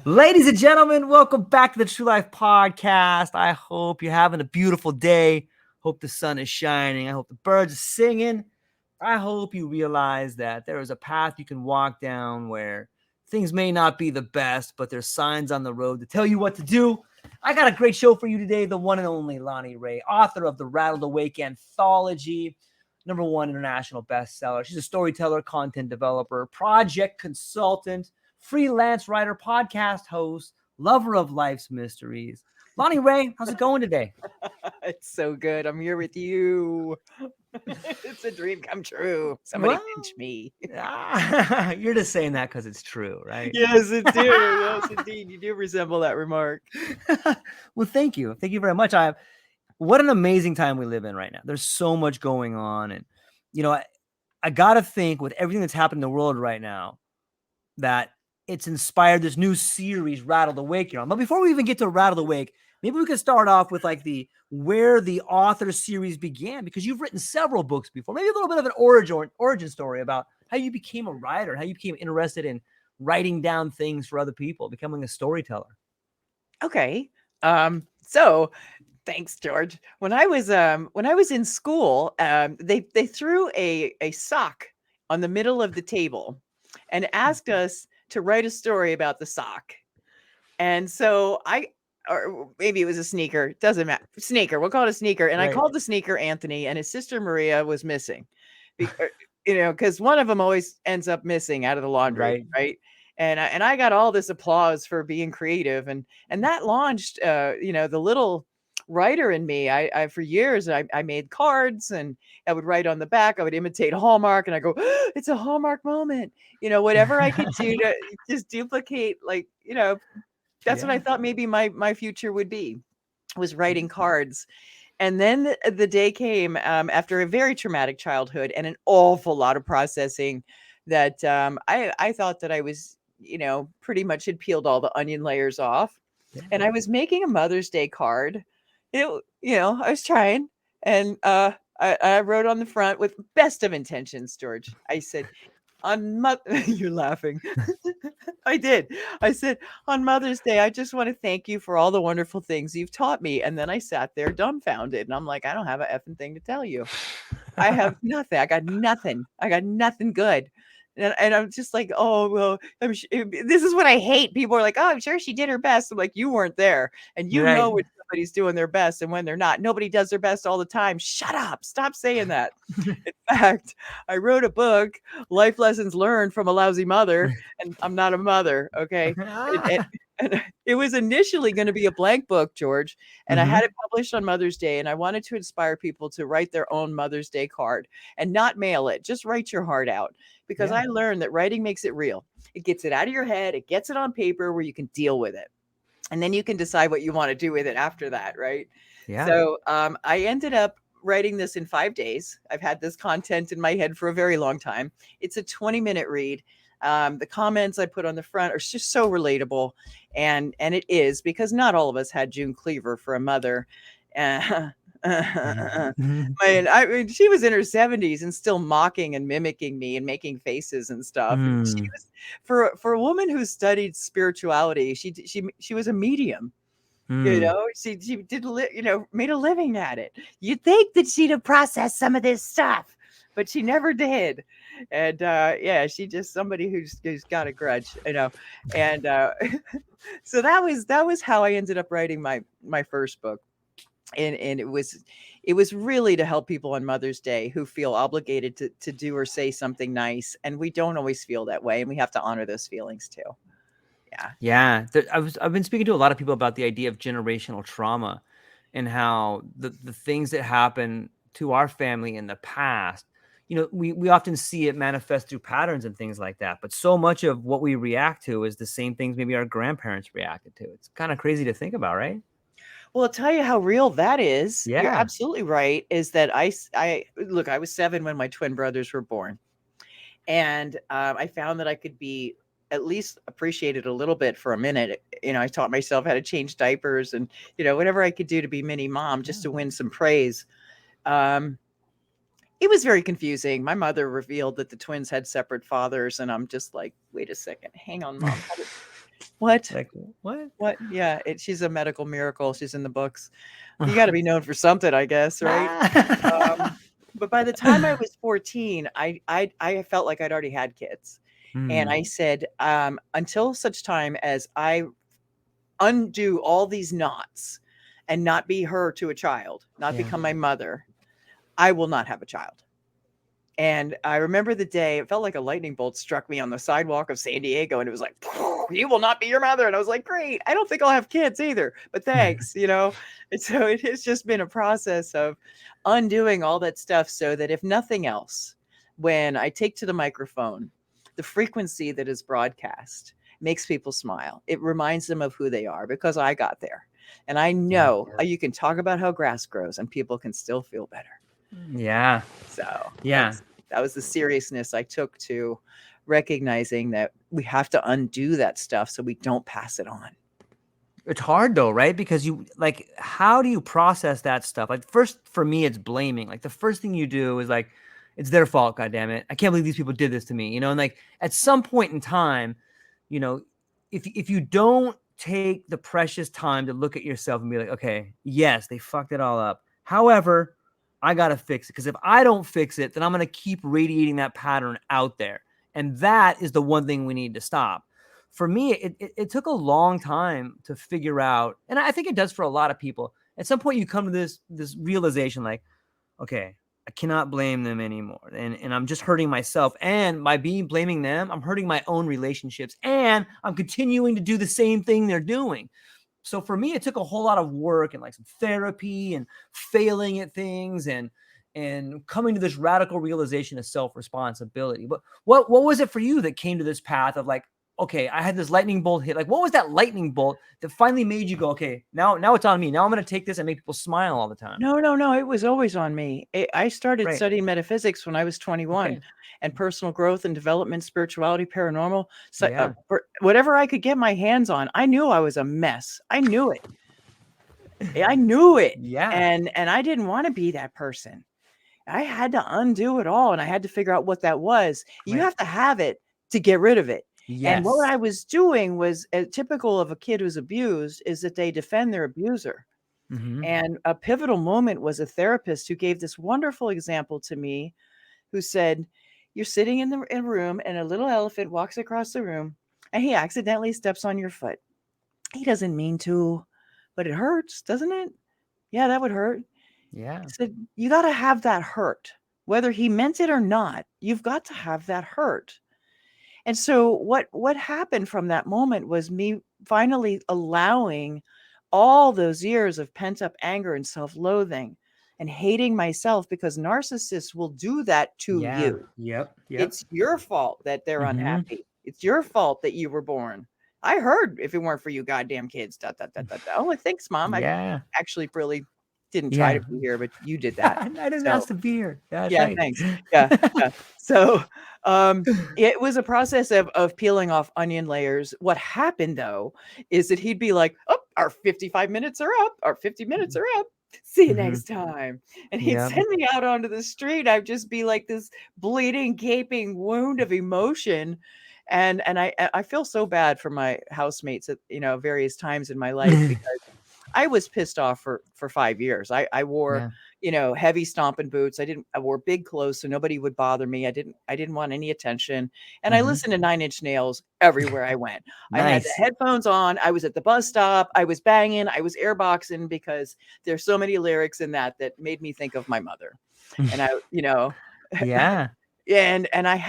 Ladies and gentlemen, welcome back to the True Life Podcast. I hope you're having a beautiful day. Hope the sun is shining. I hope the birds are singing. I hope you realize that there is a path you can walk down where things may not be the best, but there's signs on the road to tell you what to do. I got a great show for you today. The one and only Lonnie Rey, author of the Rattled Awake anthology, #1 international bestseller. She's a storyteller, content developer, project consultant, freelance writer, podcast host, lover of life's mysteries. Lonnie Rey, how's it going today? It's so good. I'm here with you. It's a dream come true. Somebody pinch me. You're just saying that because it's true, right? Yes, it do. Yes, indeed. You do resemble that remark. Well, thank you. Thank you very much. What an amazing time we live in right now. There's so much going on. And, I got to think with everything that's happened in the world right now that it's inspired this new series, Rattled Awake. But before we even get to Rattled Awake, maybe we could start off with like where the author series began, because you've written several books before. Maybe a little bit of an origin story about how you became a writer, how you became interested in writing down things for other people, becoming a storyteller. Okay. So thanks, George. When I was in school, they threw a sock on the middle of the table and asked us to write a story about the sock. And so or maybe it was a sneaker. Doesn't matter. Sneaker. We'll call it a sneaker. And Right. I called the sneaker Anthony, and his sister Maria was missing. Because one of them always ends up missing out of the laundry, right? And I got all this applause for being creative, and that launched, the little writer in me. I for years I made cards, and I would write on the back. I would imitate Hallmark, and I go, oh, it's a Hallmark moment. Whatever I could do to just duplicate, that's what I thought maybe my future would be, was writing cards. And then the day came, after a very traumatic childhood and an awful lot of processing, that I thought that I was, pretty much had peeled all the onion layers off. Yeah. And I was making a Mother's Day card. I was trying. And I wrote on the front with best of intentions, George. I said, you're laughing. I did. I said, on Mother's Day, I just want to thank you for all the wonderful things you've taught me. And then I sat there dumbfounded, and I'm like, I don't have a effing thing to tell you. I have nothing. I got nothing. I got nothing good. And I'm just like, oh, well, this is what I hate. People are like, oh, I'm sure she did her best. I'm like, you weren't there. And you know when somebody's doing their best and when they're not. Nobody does their best all the time. Shut up. Stop saying that. In fact, I wrote a book, Life Lessons Learned from a Lousy Mother, and I'm not a mother, okay? And it was initially going to be a blank book, George, and I had it published on Mother's Day, and I wanted to inspire people to write their own Mother's Day card and not mail it. Just write your heart out, because I learned that writing makes it real. It gets it out of your head. It gets it on paper where you can deal with it. And then you can decide what you want to do with it after that, right? Yeah. So I ended up writing this in 5 days. I've had this content in my head for a very long time. It's a 20-minute read. The comments I put on the front are just so relatable, and it is, because not all of us had June Cleaver for a mother. Man, I mean, she was in her 70s and still mocking and mimicking me and making faces and stuff. And she was, for a woman who studied spirituality, she was a medium. She did made a living at it. You'd think that she'd have processed some of this stuff, but she never did. And she's just somebody who's got a grudge, and so that was how I ended up writing my first book. And it was really to help people on Mother's Day who feel obligated to do or say something nice, and we don't always feel that way, and we have to honor those feelings too. Yeah. I've been speaking to a lot of people about the idea of generational trauma, and how the things that happen to our family in the past, we often see it manifest through patterns and things like that. But so much of what we react to is the same things maybe our grandparents reacted to. It's kind of crazy to think about, right? Well, I'll tell you how real that is. Yeah. You're absolutely right. Is that I was 7 when my twin brothers were born. And I found that I could be at least appreciated a little bit for a minute. I taught myself how to change diapers and, whatever I could do to be mini mom just to win some praise. It was very confusing. My mother revealed that the twins had separate fathers. And I'm just like, wait a second, hang on, Mom. What? Like what? What? Yeah, she's a medical miracle. She's in the books. You got to be known for something, I guess, right? Ah. But by the time I was 14, I felt like I'd already had kids. And Hmm. I said, until such time as I undo all these knots and not be her to a child, not Yeah. become my mother, I will not have a child. And I remember the day, it felt like a lightning bolt struck me on the sidewalk of San Diego. And it was like, you will not be your mother. And I was like, great. I don't think I'll have kids either, but thanks, you know? And so it has just been a process of undoing all that stuff so that if nothing else, when I take to the microphone, the frequency that is broadcast makes people smile. It reminds them of who they are because I got there. And I Yeah. know you can talk about how grass grows and people can still feel better. Yeah. So Yeah. that was the seriousness I took to recognizing that we have to undo that stuff so we don't pass it on. It's hard though, right? Because you like, how do you process that stuff? Like, first for me, it's blaming. Like, the first thing you do is like, it's their fault. God damn it! I can't believe these people did this to me. You know, and like at some point in time, you know, if you don't take the precious time to look at yourself and be like, okay, yes, they fucked it all up. However, I gotta fix it, because if I don't fix it, then I'm gonna keep radiating that pattern out there, and that is the one thing we need to stop. For me, it took a long time to figure out, and I think it does for a lot of people. At some point, you come to this realization, like, okay, I cannot blame them anymore, and I'm just hurting myself. And by blaming them, I'm hurting my own relationships, and I'm continuing to do the same thing they're doing. So for me, it took a whole lot of work and like some therapy and failing at things and coming to this radical realization of self-responsibility. But what was it for you that came to this path of like, okay, I had this lightning bolt hit? Like, what was that lightning bolt that finally made you go, okay, now it's on me. Now I'm going to take this and make people smile all the time. No. It was always on me. I started Right. studying metaphysics when I was 21 Okay. and personal growth and development, spirituality, paranormal. So, Yeah. whatever I could get my hands on, I knew I was a mess. I knew it. I knew it. Yeah. And I didn't want to be that person. I had to undo it all and I had to figure out what that was. You Right. have to have it to get rid of it. And what Yes. I was doing was typical of a kid who's abused is that they defend their abuser. Mm-hmm. And a pivotal moment was a therapist who gave this wonderful example to me who said, you're sitting in a room and a little elephant walks across the room and he accidentally steps on your foot. He doesn't mean to, but it hurts, doesn't it? Yeah, that would hurt. Yeah. He said, you got to have that hurt. Whether he meant it or not, you've got to have that hurt. And so what happened from that moment was me finally allowing all those years of pent-up anger and self-loathing and hating myself, because narcissists will do that to Yeah. you. Yep. Yep. It's your fault that they're Mm-hmm. unhappy. It's your fault that you were born. I heard if it weren't for you goddamn kids, dot, dot, dot, dot, dot. Oh, thanks, Mom. I Yeah. actually really didn't try Yeah. to be here, but you did that. I didn't So ask to be here. Yeah, that's yeah, right. thanks. Yeah, yeah. So, it was a process of peeling off onion layers. What happened though is that he'd be like, "Oh, our 55 minutes are up. Our 50 minutes are up. See you Mm-hmm. next time." And he'd Yep. send me out onto the street. I'd just be like this bleeding, gaping wound of emotion. And I feel so bad for my housemates at, various times in my life, because I was pissed off for 5 years. I wore, Yeah. heavy stomping boots. I wore big clothes so nobody would bother me. I didn't want any attention. And I Mm-hmm. listened to Nine Inch Nails everywhere I went. I had the Nice. headphones on. I was at the bus stop. I was banging. I was airboxing, because there's so many lyrics in that made me think of my mother. And Yeah.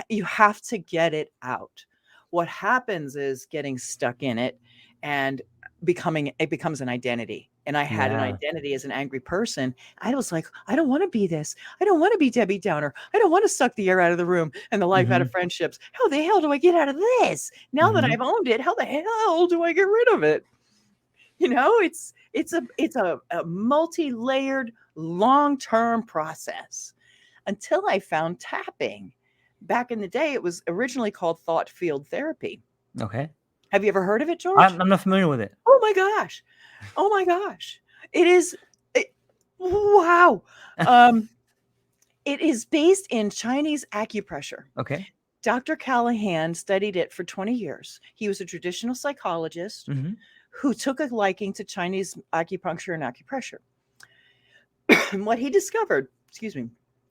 you have to get it out. What happens is getting stuck in it and it becomes an identity. And I had an Yeah. identity as an angry person. I was like, I don't want to be this. I don't want to be Debbie Downer. I don't want to suck the air out of the room and the life out Mm-hmm. of friendships. How the hell do I get out of this? Now that Mm-hmm. I've owned it, how the hell do I get rid of it? It's a multi-layered, long-term process until I found tapping. Back in the day, it was originally called thought field therapy. Okay. Have you ever heard of it, George? I'm not familiar with it. Oh my gosh. Oh my gosh. It is wow. Um, it is based in Chinese acupressure. Okay. Dr. Callahan studied it for 20 years. He was a traditional psychologist Mm-hmm. who took a liking to Chinese acupuncture and acupressure. And what he discovered, excuse me,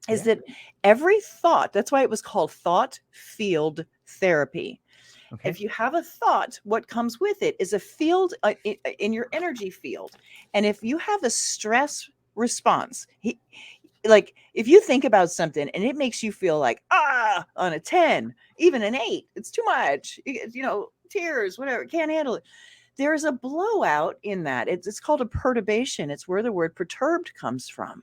is Yeah. that every thought, that's why it was called thought field therapy. Okay. If you have a thought, what comes with it is a field in your energy field. And if you have a stress response, like if you think about something and it makes you feel like, on a 10, even an 8, it's too much, tears, whatever, can't handle it. There's a blowout in that. It's called a perturbation. It's where the word perturbed comes from.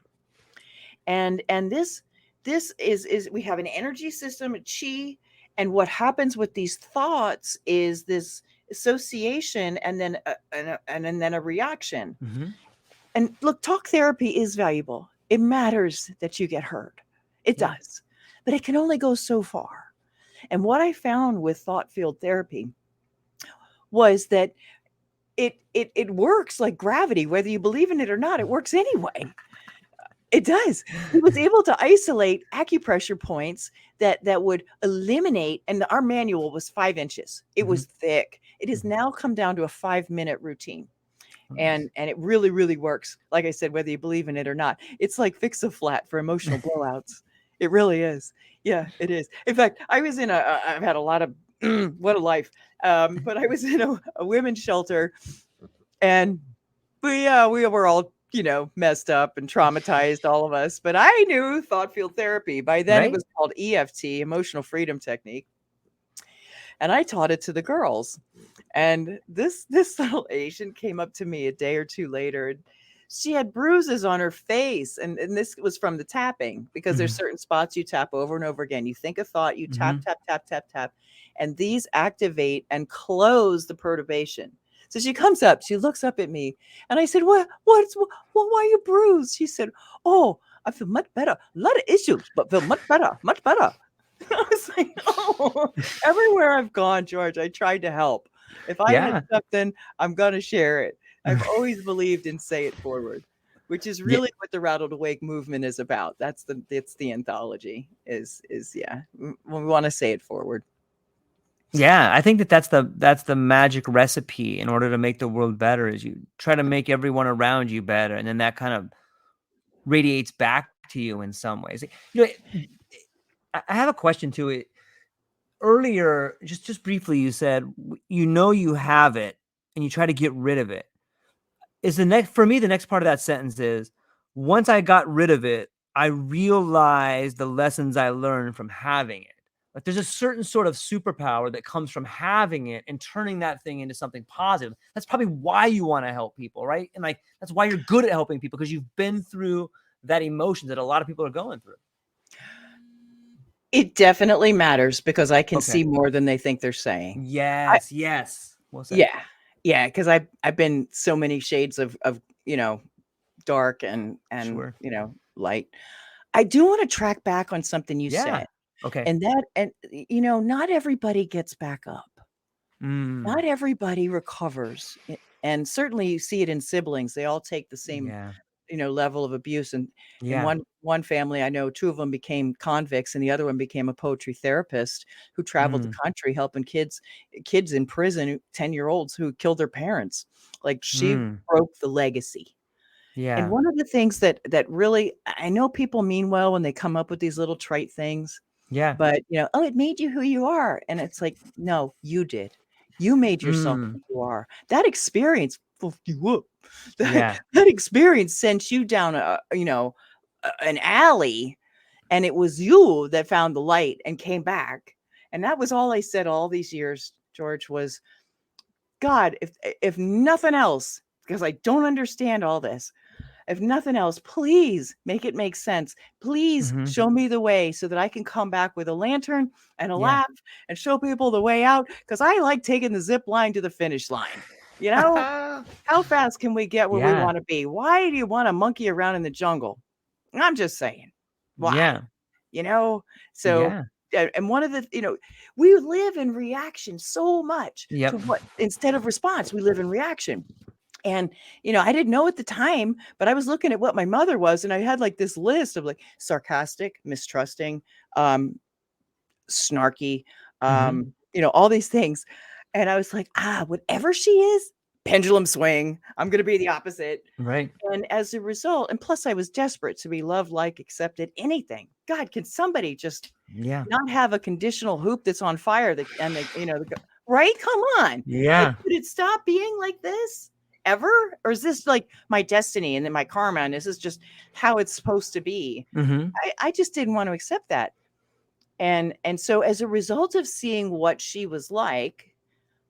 And this is we have an energy system, a chi, and what happens with these thoughts is this association and then and then a reaction. Mm-hmm. And look, talk therapy is valuable. It matters that you get heard. It Yeah. does. But it can only go so far. And what I found with thought field therapy was that it works like gravity, whether you believe in it or not, it works anyway. It does. He was able to isolate acupressure points that would eliminate, and our manual was 5 inches. It Mm-hmm. was thick. It has Mhm. now come down to a 5-minute routine. Nice. And it really, really works. Like I said, whether you believe in it or not, it's like Fix-A-Flat for emotional blowouts. It really is. Yeah, it is. In fact, I was in I've had a lot of, what a life. But I was in a women's shelter, and we were all, messed up and traumatized, all of us. But I knew thought field therapy. By then it Right? was called EFT, emotional freedom technique. And I taught it to the girls. And this little Asian came up to me a day or two later. And she had bruises on her face. And this was from the tapping, because there's Mhm. certain spots you tap over and over again. You think a thought, you tap, Mhm. tap, tap, tap, tap. And these activate and close the perturbation. So she comes up, she looks up at me, and I said, why are you bruised? She said, oh, I feel much better. A lot of issues, but feel much better, much better. I was like, oh, everywhere I've gone, George, I tried to help. If I had Yeah. something, I'm going to share it. I've always believed in say it forward, which is Yeah. really what the Rattled Awake movement is about. It's the anthology yeah. We want to say it forward. Yeah, I think that's the magic recipe in order to make the world better is you try to make everyone around you better, and then that kind of radiates back to you in some ways. I have a question too. Earlier, just briefly, you said you have it and you try to get rid of it. Is the next for me the next part of that sentence is once I got rid of it, I realized the lessons I learned from having it. Like there's a certain sort of superpower that comes from having it and turning that thing into something positive. That's probably why you want to help people, right? And like that's why you're good at helping people because you've been through that emotion that a lot of people are going through. It definitely matters because I can Okay. see more than they think they're saying. I Yes, yes. Well said. Yeah. Yeah, because I've been so many shades of, dark and, Sure. light. I do wanna track back on something you Yeah. said, Okay. and not everybody gets back up. Mm. Not everybody recovers, and certainly you see it in siblings. They all take the same, Yeah. level of abuse, and in Yeah. one family, I know 2 of them became convicts, and the other one became a poetry therapist who traveled the Mm. country helping kids in prison, 10-year-olds who killed their parents. Like, she Mm. broke the legacy. And Yeah. one of the things that really, I know people mean well when they come up with these little trite things, Yeah. but, "Oh, it made you who you are," and it's like, "No, you did. You made yourself Mm. who you are. That experience fucked you up. That Yeah. that experience sent you down an alley, and it was you that found the light and came back." And that was all I said all these years, George, was, "God, if nothing else, because I don't understand all this, if nothing else, please make it make sense. Please Mhm. show me the way so that I can come back with a lantern and a Yeah. laugh and show people the way out. Because I like taking the zip line to the finish line. You know, how fast can we get where we Yeah. want to be? Why do you want to monkey around in the jungle? I'm just saying. Why? Yeah. You know? So, Yeah. and one of the, we live in reaction so much to Yep. what, instead of response, we live in reaction. And, I didn't know at the time, but I was looking at what my mother was, and I had like this list of like sarcastic, mistrusting, um, snarky, Mhm. all these things. And I was like, whatever she is, pendulum swing. I'm going to be the opposite. Right. And as a result, and plus I was desperate to be loved, like, accepted, anything. God, can somebody just Yeah. not have a conditional hoop that's on fire right? Come on. Like, Yeah. could it stop being like this ever? Or is this like my destiny and then my karma? And this is just how it's supposed to be. Mhm. I just didn't want to accept that. And so as a result of seeing what she was like,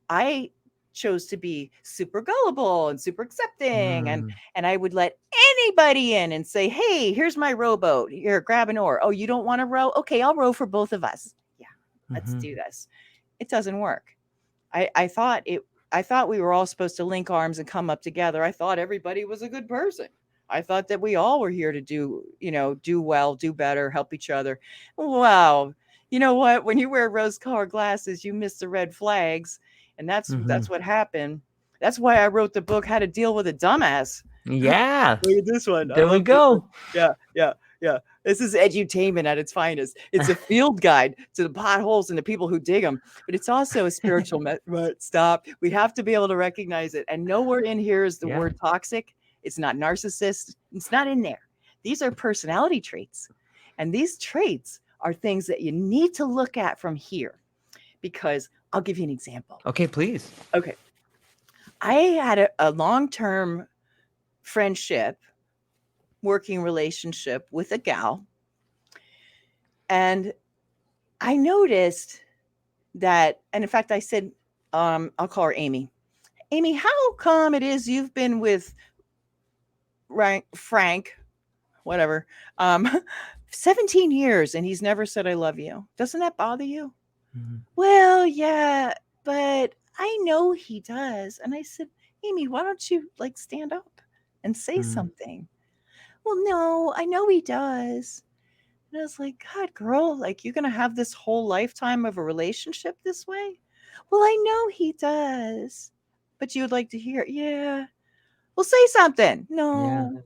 I chose to be super gullible and super accepting, and Mm. I would let anybody in and say, "Hey, here's my rowboat. Here, grab an oar. Oh, you don't want to row? Okay, I'll row for both of us. Yeah, let's Mhm. do this." It doesn't work. I thought we were all supposed to link arms and come up together. I thought everybody was a good person. I thought that we all were here to do well, do better, help each other. Wow. You know what? When you wear rose-colored glasses, you miss the red flags, and that's Mhm. what happened. That's why I wrote the book How to Deal with a Dumbass. Yeah. Look at this one. I There we love this one. go. Yeah, yeah, yeah. This is edutainment at its finest. It's a field guide to the potholes and the people who dig them, but it's also a spiritual Right, stop. We have to be able to recognize it. And nowhere in here is the Yeah. word toxic. It's not narcissist. It's not in there. These are personality traits. And these traits are things that you need to look at from here, because I'll give you an example. Okay, please. Okay. I had a long-term friendship, working relationship with a gal. And I noticed that, and in fact, I said, I'll call her Amy. Amy, how come it is you've been with Frank, whatever, um, 17 years and he's never said, I love you? Doesn't that bother you? Mhm. Well, yeah, but I know he does. And I said, Amy, why don't you like stand up and say Mhm. something? Well, no, I know he does. And I was like, God, girl, like, you're going to have this whole lifetime of a relationship this way? Well, I know he does, but you would like to hear it. Yeah. Well, say something. Yeah. No.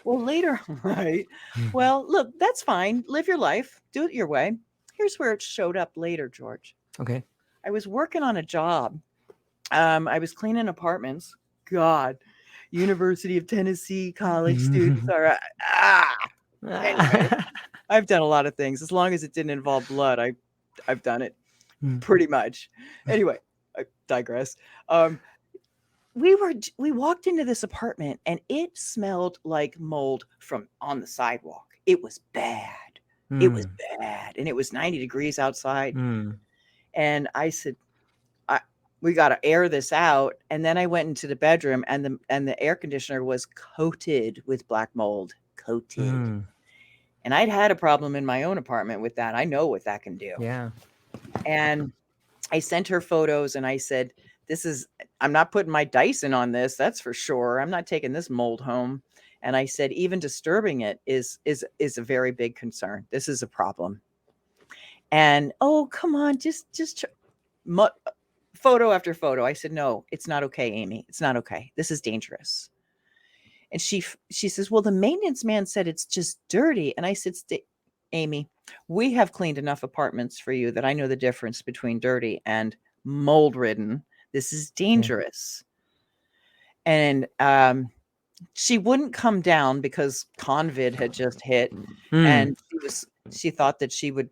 Well, later. Right. Mhm. Well, look, that's fine. Live your life. Do it your way. Here's where it showed up later, George. Okay. I was working on a job. I was cleaning apartments. God, University of Tennessee college students are, anyway. I've done a lot of things. As long as it didn't involve blood, I've done it Mm. pretty much. Anyway, I digress. Um, we walked into this apartment and it smelled like mold from on the sidewalk. It was bad. It was Mm. bad, and it was 90 degrees outside. Mm. And I said, "We got to air this out." And then I went into the bedroom, and the air conditioner was coated with black mold, coated. Mm. And I'd had a problem in my own apartment with that. I know what that can do. Yeah. And I sent her photos and I said, I'm not putting my Dyson on this. That's for sure. I'm not taking this mold home. And I said, even disturbing it is a very big concern. This is a problem. And, oh, come on, just photo after photo. I said, no, it's not okay, Amy. It's not okay. This is dangerous. And she says, well, the maintenance man said it's just dirty. And I said, Amy, we have cleaned enough apartments for you that I know the difference between dirty and mold ridden. This is Yeah. dangerous. And she wouldn't come down because COVID had just hit. Mm. And she thought that she would,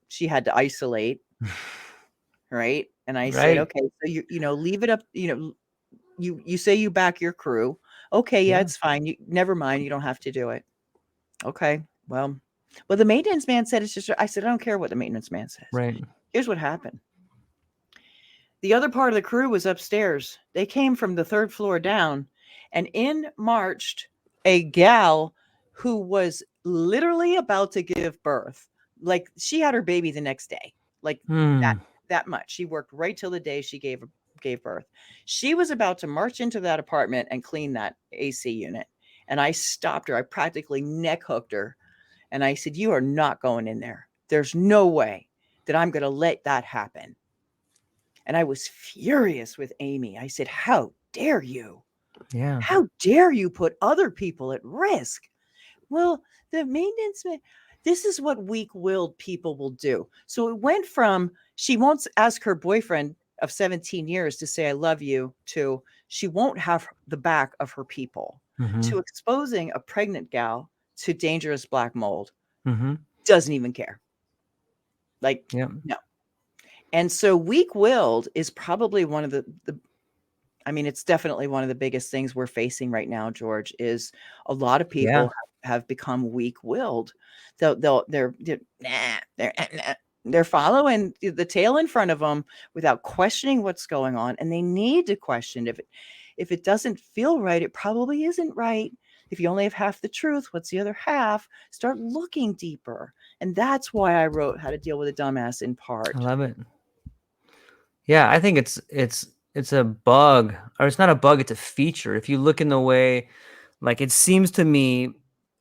she had to isolate. Right. And I said, Right. okay, so leave it up, you say you back your crew. Okay, yeah, Yeah. it's fine. You never mind. You don't have to do it. Okay. Well, the maintenance man said it's just, I said, I don't care what the maintenance man says. Right. Here's what happened. The other part of the crew was upstairs. They came from the third floor down, and in marched a gal who was literally about to give birth. Like, she had her baby the next day. Like, that Mm. that much. She worked right till the day she gave birth. She was about to march into that apartment and clean that AC unit. And I stopped her. I practically neck hooked her. And I said, you are not going in there. There's no way that I'm going to let that happen. And I was furious with Amy. I said, how dare you? Yeah. How dare you put other people at risk? Well, the maintenance man, this is what weak-willed people will do. So it went from she won't ask her boyfriend of 17 years to say I love you to she won't have the back of her people Mm-hmm. to exposing a pregnant gal to dangerous black mold. Mm-hmm. Doesn't even care. Like, Yep. no. And so weak-willed is probably one of the I mean, it's definitely one of the biggest things we're facing right now, George, is a lot of Yeah. people have become weak-willed. They're following the tail in front of them without questioning what's going on, and they need to question if it doesn't feel right, it probably isn't right. If you only have half the truth, what's the other half? Start looking deeper. And that's why I wrote How to Deal with a Dumbass in I part. love it. Yeah, I think it's a bug, or it's not a bug, it's a feature. If you look in the way, like it seems to me,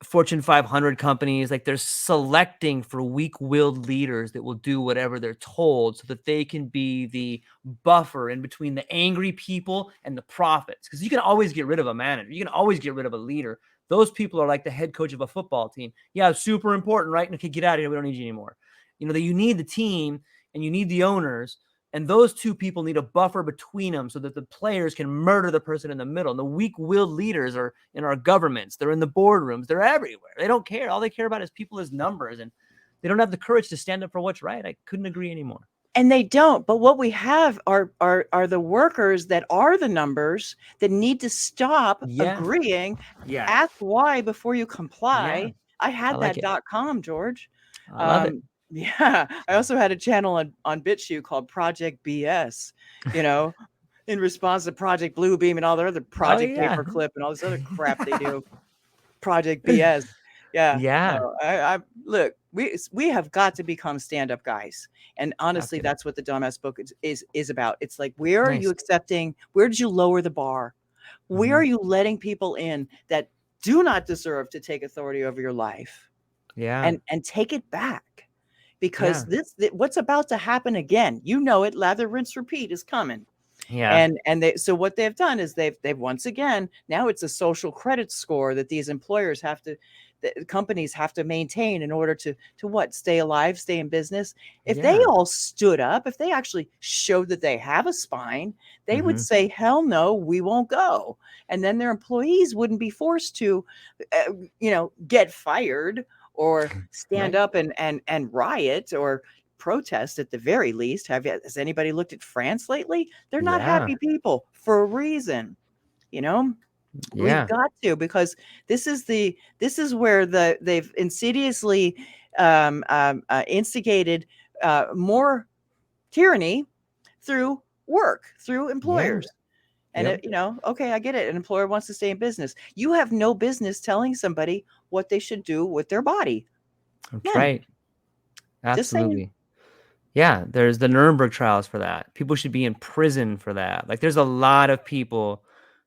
Fortune 500 companies, like they're selecting for weak-willed leaders that will do whatever they're told so that they can be the buffer in between the angry people and the prophets. Because you can always get rid of a manager. You can always get rid of a leader. Those people are like the head coach of a football team. Yeah, super important, right? Okay, get out of here. We don't need you anymore. You know, that you need the team and you need the owners. And those two people need a buffer between them so that the players can murder the person in the middle. And the weak-willed leaders are in our governments. They're in the boardrooms. They're everywhere. They don't care. All they care about is people as numbers. And they don't have the courage to stand up for what's right. I couldn't agree anymore. And they don't. But what we have are the workers that are the numbers that need to stop agreeing. Yeah. Ask why before you comply. Yeah. I had I like that it. .com, George. I love it. Yeah. I also had a channel on BitChute called Project BS, you know, in response to Project Bluebeam and all their other Project yeah. Paperclip and all this other crap they do. Project BS. Yeah. Yeah. No, I look, we have got to become stand-up guys. And honestly, to. that's what the Dumbass book is about. It's like, where are you Nice. accepting? Where did you lower the bar? Where are Mhm. you letting people in that do not deserve to take authority over your life? Yeah. And take it back. Yeah. Because what's about to happen again, you know it, lather, rinse, repeat is coming. Yeah. And so what they've done is they've once again, now it's a social credit score that these employers have to, the companies have to maintain in order to what, stay alive, stay in business. If they Yeah. all stood up, if they actually showed that they have a spine, they would Mhm. say, hell no, we won't go. And then their employees wouldn't be forced to get fired or stand Right. up and riot or protest at the very least. Has anybody looked at France lately? They're not Yeah. happy people for a reason. You know, we've Yeah. got to, because this is where they've insidiously instigated more tyranny through work, through Yeah. employers. And Yep. okay, I get it. An employer wants to stay in business. You have no business telling somebody what they should do with their body. That's None. right. Just saying. Absolutely. Yeah, there's the Nuremberg trials for that. People should be in prison for that. Like there's a lot of people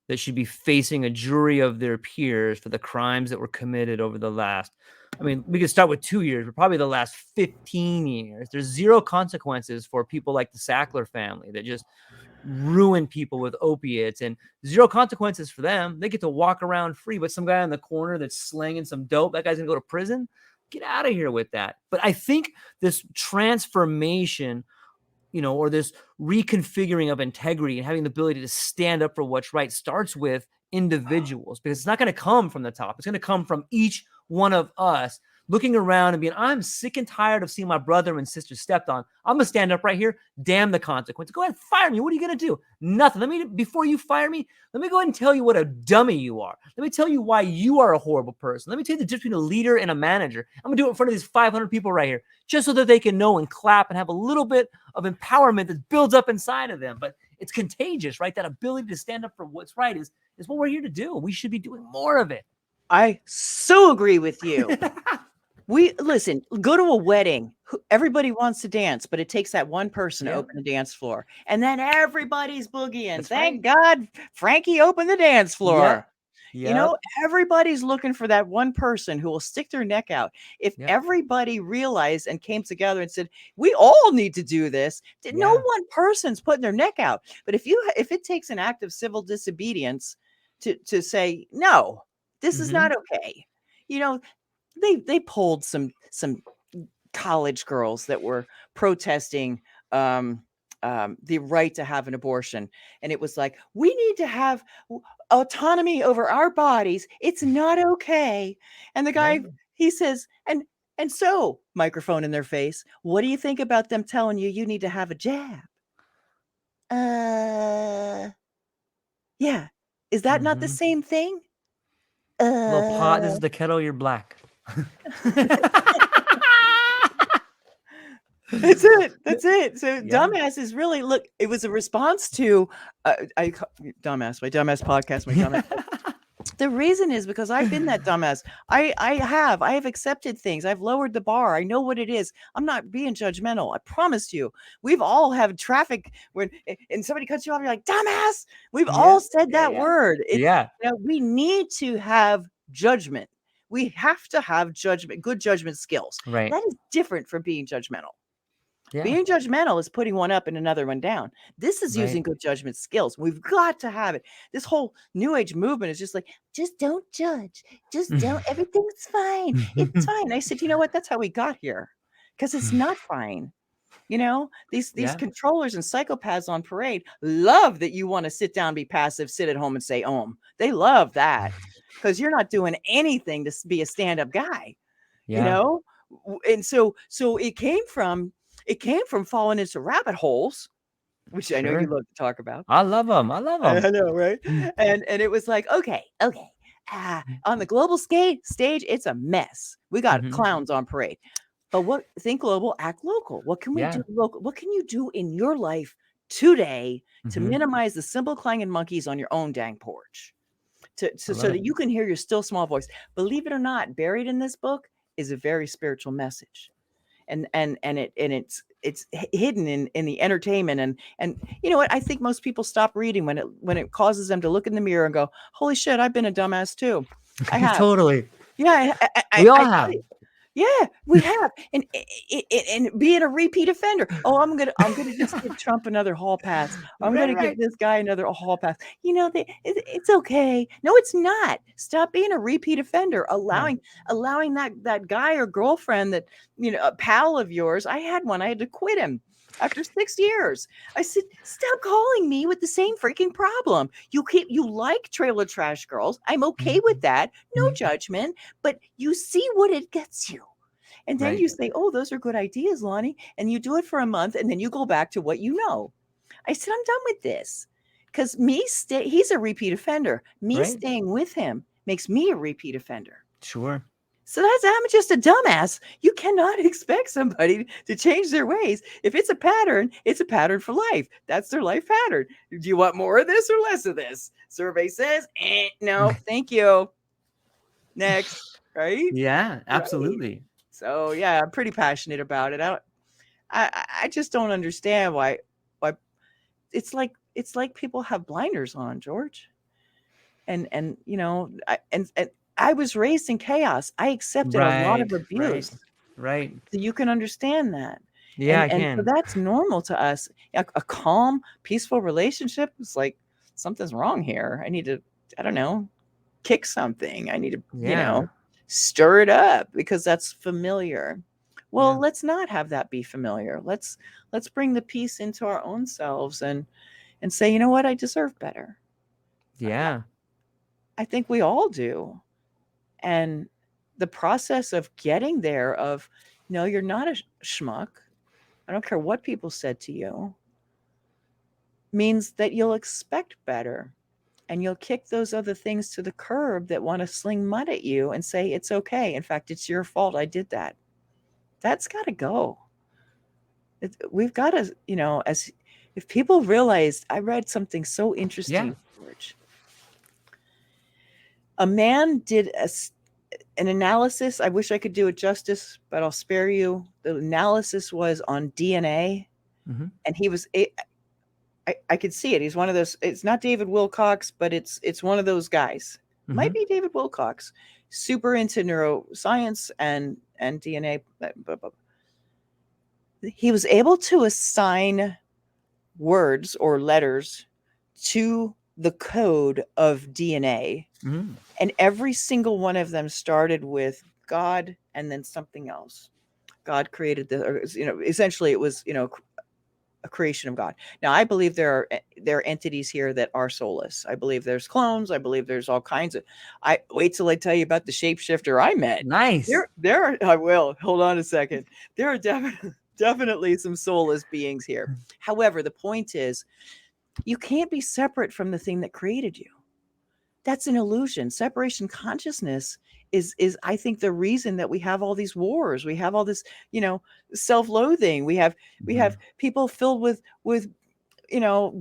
that should be facing a jury of their peers for the crimes that were committed over the last, I mean, we could start with 2 years, but probably the last 15 years. There's zero consequences for people like the Sackler family that just ruin people with opiates, and zero consequences for them. They get to walk around free, but some guy on the corner that's slanging some dope, that guy's gonna go to prison. Get out of here with that. But I think this transformation, or this reconfiguring of integrity and having the ability to stand up for what's right starts with individuals, because it's not going to come from the top. It's going to come from each one of us looking around and being, I'm sick and tired of seeing my brother and sister stepped on. I'm going to stand up right here. Damn the consequence. Go ahead, fire me. What are you going to do? Nothing. Before you fire me, let me go ahead and tell you what a dummy you are. Let me tell you why you are a horrible person. Let me tell you the difference between a leader and a manager. I'm going to do it in front of these 500 people right here, just so that they can know and clap and have a little bit of empowerment that builds up inside of them. But it's contagious, right? That ability to stand up for what's right is what we're here to do. We should be doing more of it. I so agree with you. Listen, go to a wedding. Everybody wants to dance, but it takes that one person to open the dance floor. And then everybody's boogieing. That's Thank right. God Frankie opened the dance floor. Yep. Everybody's looking for that one person who will stick their neck out. If Yep. everybody realized and came together and said, we all need to do this, no Yeah. one person's putting their neck out. But if it takes an act of civil disobedience to say, no, this is not okay. they pulled some college girls that were protesting the right to have an abortion, and it was like, we need to have autonomy over our bodies. It's not okay. And the guy, Right. he says, and so, microphone in their face, what do you think about them telling you need to have a jab? Yeah. Is that not the Mhm. same thing? Little pot. This Uh is the kettle. You're black. That's it. That's it. So Yeah. dumbass is really, look, it was a response to dumbass, my dumbass podcast, my dumbass. The reason is because I've been that dumbass. I have accepted things. I've lowered the bar. I know what it is. I'm not being judgmental. I promise you. We've all had traffic when and somebody cuts you off, you're like, dumbass. We've Yeah. all said Yeah. that Yeah. word. It's, Yeah. we need to have judgment. We have to have judgment, good judgment skills. Right. That is different from being judgmental. Yeah. Being judgmental is putting one up and another one down. This is Right. using good judgment skills. We've got to have it. This whole new age movement is just like, just don't judge. Just don't. Everything's fine. It's fine. I said, you know what? That's how we got here, because it's not fine. You know, these Yeah. controllers and psychopaths on parade love that you want to sit down, be passive, sit at home and say om. They love that because you're not doing anything to be a stand-up guy. You Yeah. know, and so it came from falling into rabbit holes, which I know you Sure. love to talk about. I love them. I love I them. know, right? And it was like, okay, on the global stage, it's a mess. We got Mhm. clowns on parade. But what, think global, act local. What can we Yeah. do local? What can you do in your life today to Mhm. minimize the simple clanging monkeys on your own dang porch? I So love it. that you can hear your still small voice. Believe it or not, buried in this book is a very spiritual message. And it's hidden in the entertainment, and you know what, I think most people stop reading when it causes them to look in the mirror and go, holy shit, I've been a dumbass too. I have. Totally. Yeah, We all I have. tell you, yeah, we have. And being a repeat offender. Oh, I'm gonna just give Trump another hall pass. I'm Right. gonna give Right. this guy another hall pass. You know, it's okay. No, it's not. Stop being a repeat offender. Yeah. Allowing that guy or girlfriend that, you know, a pal of yours. I had one. I had to quit him after 6 years. I said, stop calling me with the same freaking problem. You like trailer trash girls. I'm okay with that. No judgment, but you see what it gets you. And then Right. you say, oh, those are good ideas, Lonnie. And you do it for a month, and then you go back to what you know. I said, I'm done with this. Because he's a repeat offender. Me Right. staying with him makes me a repeat offender. Sure. So I'm just a dumbass. You cannot expect somebody to change their ways. If it's a pattern, it's a pattern for life. That's their life pattern. Do you want more of this or less of this? Survey says, no, thank you. Next, right? Yeah. Right. Absolutely. So yeah, I'm pretty passionate about it. I just don't understand why it's like people have blinders on, George. And you know, and I was raised in chaos. I accepted a lot of Right. Right. abuse. Right. So you can understand that. Yeah, I And so can. that's normal to us. A calm, peaceful relationship is like, something's wrong here. I need to, I don't know, kick something. I need to, you Yeah. know, stir it up because that's familiar. Well, Yeah. let's not have that be familiar. Let's bring the peace into our own selves and say, you know what, I deserve better. Yeah. I think we all do. And the process of getting there of, no, you're not a schmuck. I don't care what people said to you, means that you'll expect better. And you'll kick those other things to the curb that want to sling mud at you and say, it's okay. In fact, it's your fault. I did that. That's got to go. We've got to, you know, as if people realized, I read something so interesting, George. A man did an analysis. I wish I could do it justice, but I'll spare you. The analysis was on DNA, and he was, I could see it. He's one of those. It's not David Wilcox, but it's one of those guys. Might be David Wilcox, super into neuroscience and DNA. He was able to assign words or letters to the code of DNA, and every single one of them started with God and then something else. God created essentially it was, a creation of God. Now, I believe there are entities here that are soulless. I believe there's clones. I believe there's all kinds of. I wait till I tell you about the shapeshifter I met. Nice. There are. I will hold on a second. There are definitely some soulless beings here. However, the point is, you can't be separate from the thing that created you. That's an illusion. Separation consciousness is I think the reason that we have all these wars. We have all this, self-loathing. We have people filled with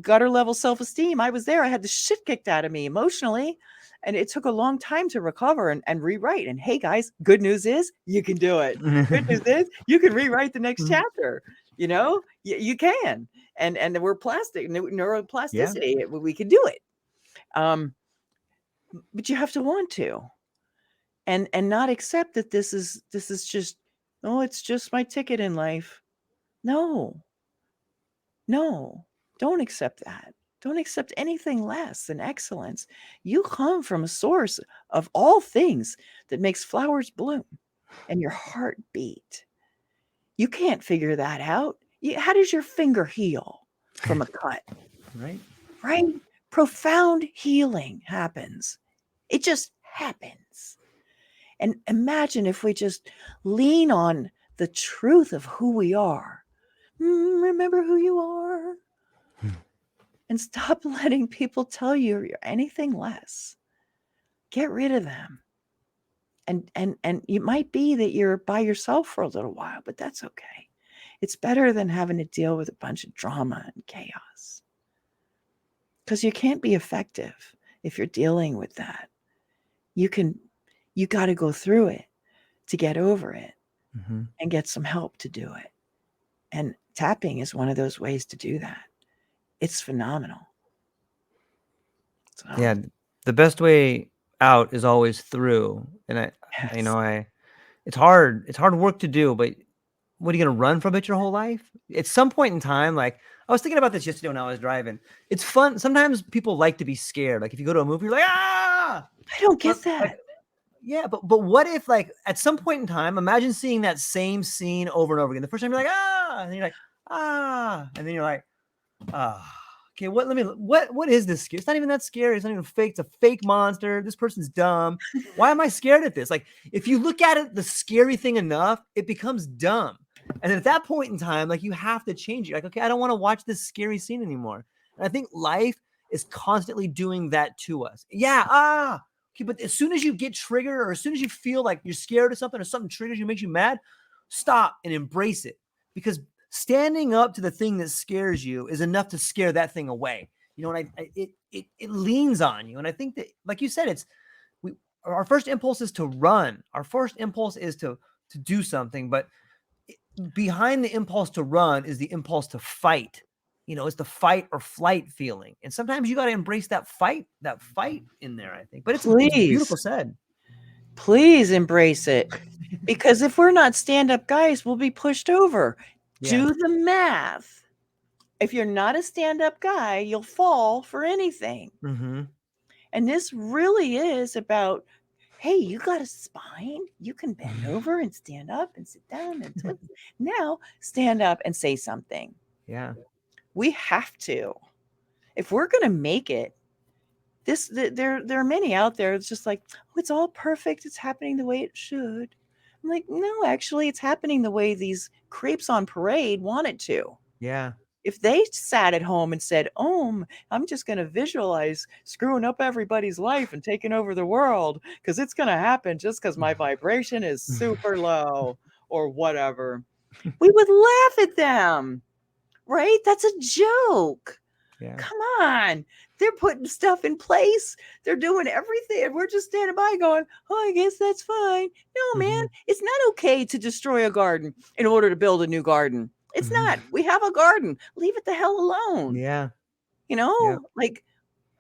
gutter level self-esteem. I was there. I had the shit kicked out of me emotionally. And it took a long time to recover and rewrite. And hey guys, good news is you can do it. Good news is you can rewrite the next chapter. You can. And we're plastic, Yeah. neuroplasticity. We can do it. But you have to want to, and not accept that this is just, oh, it's just my ticket in life. No, don't accept that. Don't accept anything less than excellence. You come from a source of all things that makes flowers bloom and your heart beat. You can't figure that out. How does your finger heal from a cut? Right? Profound healing happens. It just happens. And imagine if we just lean on the truth of who we are. Remember who you are. And stop letting people tell you you're anything less. Get rid of them. And it might be that you're by yourself for a little while, but that's okay. It's better than having to deal with a bunch of drama and chaos. Because you can't be effective if you're dealing with that. You got to go through it to get over it and get some help to do it. And tapping is one of those ways to do that. It's phenomenal. So, yeah, the best way out is always through. And it's hard work to do, but what are you going to run from it your whole life? At some point in time, like I was thinking about this yesterday when I was driving. It's fun. Sometimes people like to be scared. Like if you go to a movie, you're like, ah, I don't get that. Like, yeah, but what if like at some point in time, imagine seeing that same scene over and over again. The first time you're like, ah, and then you're like, ah, and then you're like, ah. Okay, what is this scary? It's not even that scary. It's not even fake. It's a fake monster. This person's dumb. Why am I scared at this? Like, if you look at it, the scary thing enough, it becomes dumb. And then at that point in time, like you have to change it. Like, okay, I don't want to watch this scary scene anymore. And I think life is constantly doing that to us. Yeah, okay, but as soon as you get triggered or as soon as you feel like you're scared of something or something triggers you, makes you mad, stop and embrace it. Because standing up to the thing that scares you is enough to scare that thing away. And it leans on you. And I think that, like you said, our first impulse is to run. Our first impulse is to do something, but behind the impulse to run is the impulse to fight. It's the fight or flight feeling. And sometimes you got to embrace that fight in there, I think. But it's beautiful said. Please embrace it. Because if we're not stand-up guys, we'll be pushed over. Yeah. Do the math. If you're not a stand-up guy, you'll fall for anything. And this really is about, hey, you got a spine. You can bend over and stand up and sit down and twist. Now stand up and say something. Yeah. We have to. If we're going to make it, there are many out there. It's just like, oh, it's all perfect. It's happening the way it should. I'm like, no, actually, it's happening the way these creeps on parade want it to. Yeah. If they sat at home and said, oh, I'm just going to visualize screwing up everybody's life and taking over the world because it's going to happen just because my vibration is super low or whatever, we would laugh at them, right? That's a joke. Yeah. Come on. They're putting stuff in place. They're doing everything. And we're just standing by going, oh, I guess that's fine. No, man, it's not okay to destroy a garden in order to build a new garden. It's not. We have a garden. Leave it the hell alone. Yeah. Like,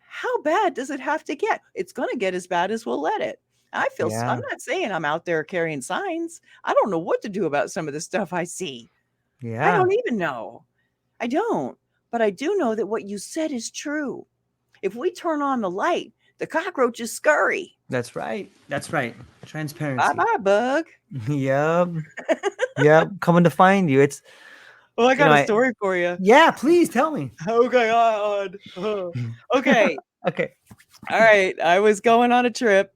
how bad does it have to get? It's going to get as bad as we'll let it. I'm not saying I'm out there carrying signs. I don't know what to do about some of the stuff I see. Yeah. I don't even know. I don't. But I do know that what you said is true. If we turn on the light, the cockroaches scurry. That's right. That's right. Bye Transparency. bye, bug. Yep. Yep. Coming to find you. It's, Oh, I you know, got a story for you. yeah, please tell me. Okay, on. Okay. Okay. All right. I was going on a trip,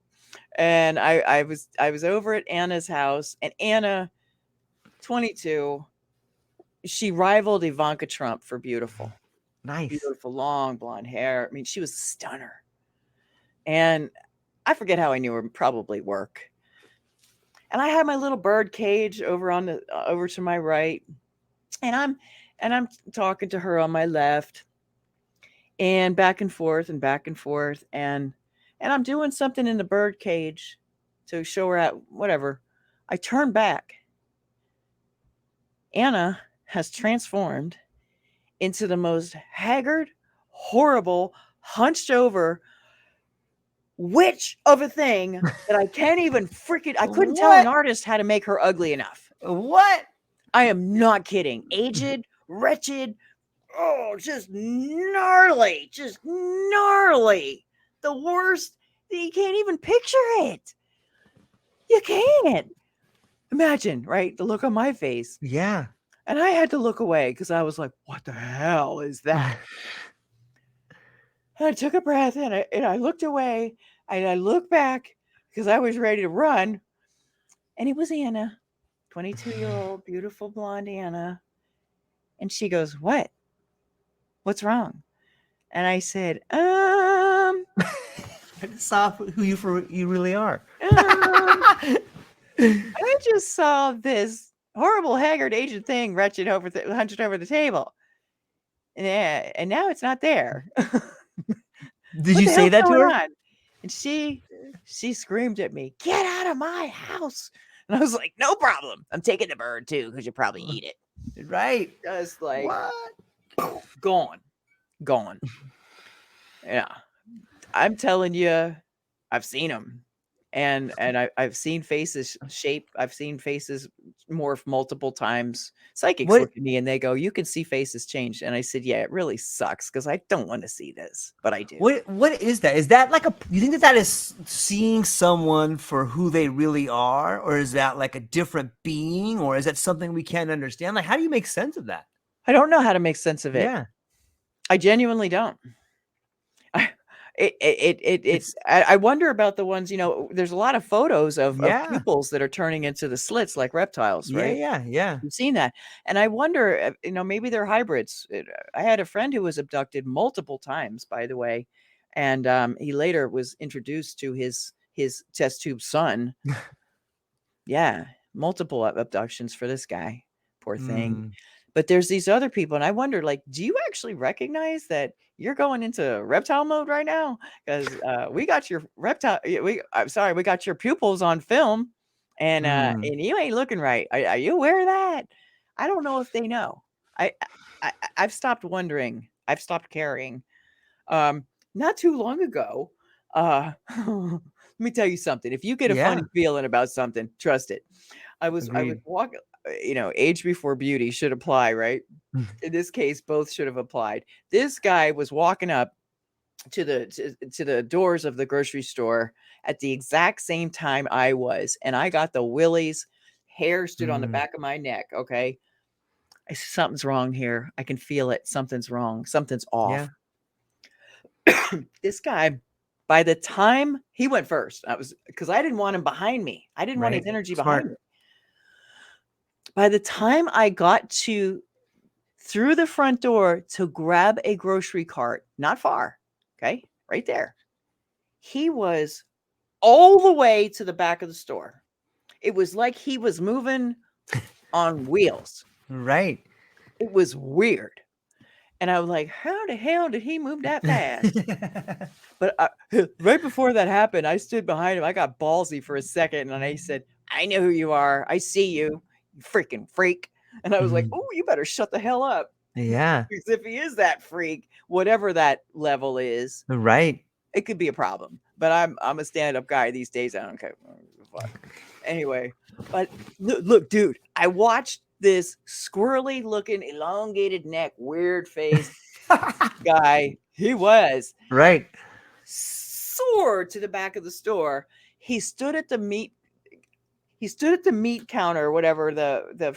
and I was over at Anna's house, and Anna, 22, she rivaled Ivanka Trump for beautiful. Nice. Beautiful long blonde hair. I mean, she was a stunner. And I forget how I knew her, probably work. And I had my little bird cage over on the over to my right, and I'm talking to her on my left, and back and forth and back and forth, and I'm doing something in the bird cage to show her at whatever. I turn back. Anna has transformed into the most haggard, horrible, hunched over witch of a thing that I can't even freaking. I couldn't tell an What? artist how to make her ugly enough. What? I am not kidding. Aged, wretched, oh, just gnarly, just gnarly. The worst. You can't even picture it. You can't. Imagine, right? The look on my face. Yeah. And I had to look away because I was like, what the hell is that? And I took a breath and I looked away and I looked back because I was ready to run. And it was Anna, 22-year-old, beautiful blonde Anna. And she goes, what? What's wrong? And I said, I saw who you really are. I just saw this horrible, haggard, aged thing hunched over the table. And now it's not there. Did What you the say hell's that to going her? on? And she screamed at me, get out of my house. And I was like, no problem. I'm taking the bird too, because you probably eat it. Right. Just like, What? gone. Yeah. I'm telling you, I've seen them. And I've seen faces shape. I've seen faces morph multiple times. Psychics What? look at me and they go, you can see faces change. And I said, yeah, it really sucks because I don't want to see this, but I do. What is that? Is that like you think that is seeing someone for who they really are, or is that like a different being, or is that something we can't understand? Like, how do you make sense of that? I don't know how to make sense of it. Yeah. I genuinely don't. I wonder about the ones, there's a lot of photos of Yeah. pupils that are turning into the slits like reptiles, Yeah. right? Yeah. You've seen that. And I wonder, maybe they're hybrids. I had a friend who was abducted multiple times, by the way. And he later was introduced to his test tube son. Yeah. Multiple abductions for this guy. Poor thing. Mm. But there's these other people. And I wonder, like, do you actually recognize that you're going into reptile mode right now? Because we got your reptile. I'm sorry, we got your pupils on film. And you ain't looking right. Are you aware of that? I don't know if they know. I've stopped wondering. I've stopped caring. Not too long ago, let me tell you something. If you get a funny feeling about something, trust it. I was walking. Age before beauty should apply, right? In this case, both should have applied. This guy was walking up to the doors of the grocery store at the exact same time I was, and I got the willies. Hair stood on the back of my neck. Okay, I said, something's wrong here. I can feel it. Something's wrong. Something's off. Yeah. This guy, by the time he went first, because I didn't want him behind me. I didn't want his energy behind me. By the time I got through the front door to grab a grocery cart, not far, okay, right there, he was all the way to the back of the store. It was like he was moving on wheels. Right. It was weird. And I was like, how the hell did he move that fast? But right before that happened, I stood behind him. I got ballsy for a second. And I said, I know who you are. I see you, you freaking freak. And I was like, oh, you better shut the hell up. Yeah. Because if he is that freak, whatever that level is, right, it could be a problem. But I'm a stand-up guy these days. I don't care. Fuck. Anyway, but look, dude, I watched this squirrely looking, elongated neck, weird face guy. He was right. soared to the back of the store. He stood at the meat counter, or whatever, the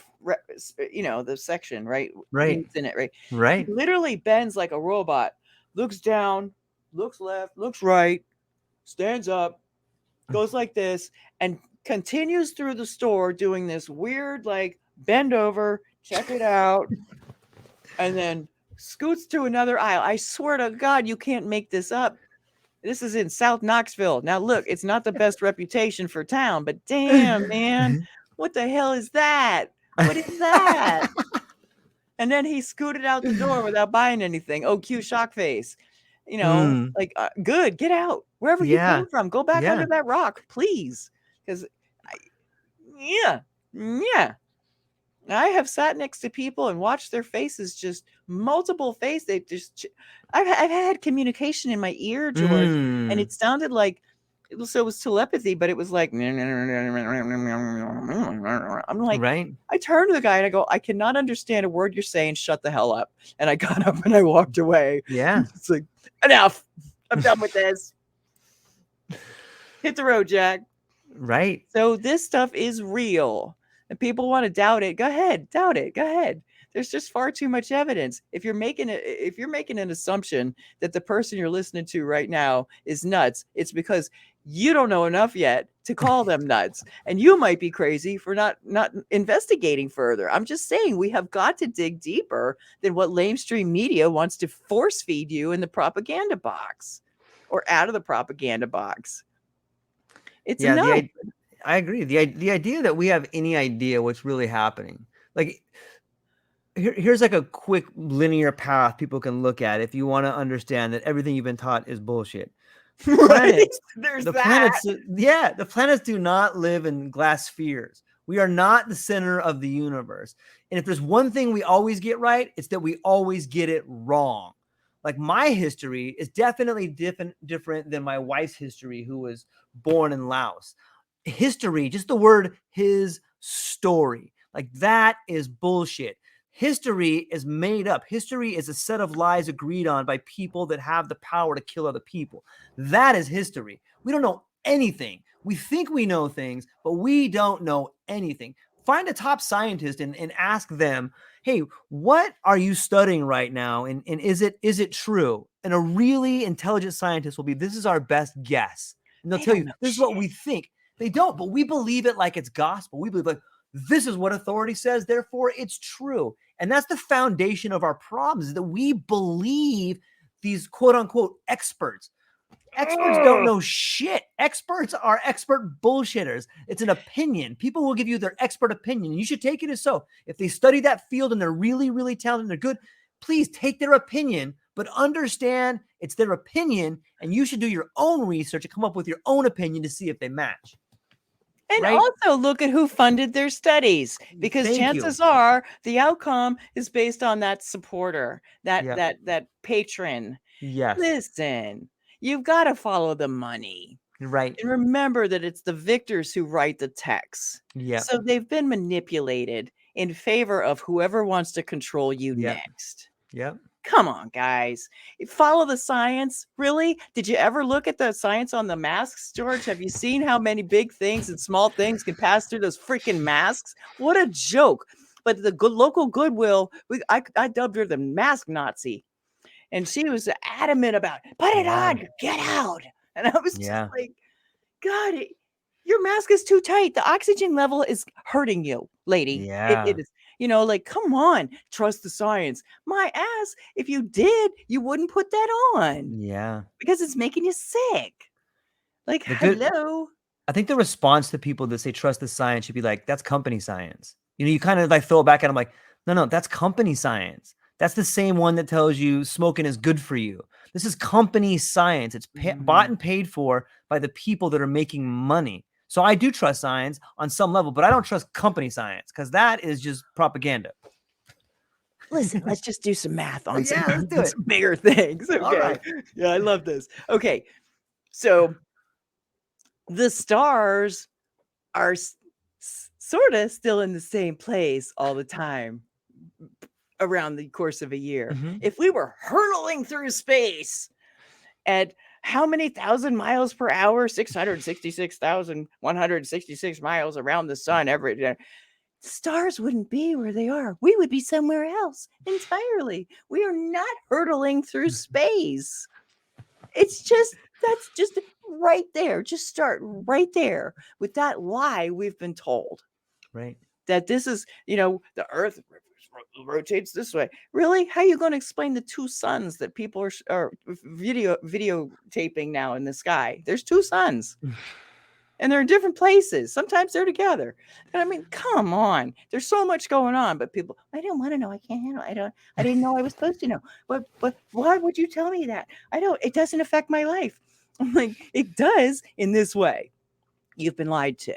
section, right? Right. Meat's in it, right? He Right. literally bends like a robot, looks down, looks left, looks right, stands up, goes like this, and continues through the store doing this weird, like, bend over, check it out, and then scoots to another aisle. I swear to God, you can't make this up. This is in South Knoxville. Now, look, it's not the best reputation for town, but damn, man, what the hell is that? What is that? And then he scooted out the door without buying anything. Oh, cue shock face. Mm. Like, good, get out. Wherever you Yeah. came from, go back Yeah. under that rock, please. Because, yeah. I have sat next to people and watched their faces, just multiple faces. They just, I've had communication in my ear, George, and it sounded like, it was telepathy, but it was like, I'm like, Right. I turned to the guy and I go, I cannot understand a word you're saying. Shut the hell up. And I got up and I walked away. Yeah. It's like, enough. I'm done with this. Hit the road, Jack. Right. So this stuff is real. And people want to doubt it. Go ahead, doubt it. Go ahead. There's just far too much evidence. If you're making an assumption that the person you're listening to right now is nuts, it's because you don't know enough yet to call them nuts. And you might be crazy for not investigating further. I'm just saying we have got to dig deeper than what lamestream media wants to force feed you in the propaganda box or out of the propaganda box. It's enough. I agree. The idea that we have any idea what's really happening, like here's like a quick linear path people can look at if you want to understand that everything you've been taught is bullshit. Planets, There's the that. planets, the planets do not live in glass spheres. We are not the center of the universe. And if there's one thing we always get right, it's that we always get it wrong. Like my history is definitely different than my wife's history, who was born in Laos. History, just the word his story, like that is bullshit. History is made up. History is a set of lies agreed on by people that have the power to kill other people. That is history. We don't know anything. We think we know things, but we don't know anything. Find a top scientist and ask them, hey, what are you studying right now? And is it true? And a really intelligent scientist will be, this is our best guess. And they'll tell you, this is what we think. They don't, but we believe it like it's gospel. We believe like, this is what authority says, therefore it's true. And that's the foundation of our problems, is that we believe these quote unquote experts. Experts don't know shit. Experts are expert bullshitters. It's an opinion. People will give you their expert opinion. You should take it as so. If they study that field and they're really, really talented and they're good, please take their opinion, but understand it's their opinion, and you should do your own research and come up with your own opinion to see if they match. And right? also look at who funded their studies, because chances are the outcome is based on that supporter, that patron. Yes. Listen, you've got to follow the money. Right. And remember that it's the victors who write the texts. Yeah. So they've been manipulated in favor of whoever wants to control you next. Yep. Come on, guys. Follow the science. Really? Did you ever look at the science on the masks, George? Have you seen how many big things and small things can pass through those freaking masks? What a joke. But the local Goodwill, I dubbed her the mask Nazi. And she was adamant about, put it on, get out. And I was just like, God, your mask is too tight. The oxygen level is hurting you, lady. Yeah. It is. Like, come on, trust the science. My ass, if you did, you wouldn't put that on. Yeah. Because it's making you sick. Like, hello. I think the response to people that say trust the science should be like, that's company science. You kind of like throw it back at them like, no, that's company science. That's the same one that tells you smoking is good for you. This is company science. It's bought and paid for by the people that are making money. So I do trust science on some level, but I don't trust company science because that is just propaganda. Listen, let's just do some math on some bigger things. Okay. All right. Yeah, I love this. Okay. So the stars are sort of still in the same place all the time around the course of a year. If we were hurtling through space at how many thousand miles per hour? 666,166 miles around the sun every day. Stars wouldn't be where they are. We would be somewhere else entirely. We are not hurtling through space. It's just, that's just right there. Just start right there with that lie we've been told. Right. That this is, the Earth rotates this way. Really? How are you going to explain the two suns that people are videotaping now in the sky? There's two suns. And they're in different places. Sometimes they're together. And I mean, come on. There's so much going on, but people, I don't want to know. I can't handle it. I didn't know I was supposed to know. But why would you tell me that? It doesn't affect my life. I'm like, it does in this way. You've been lied to.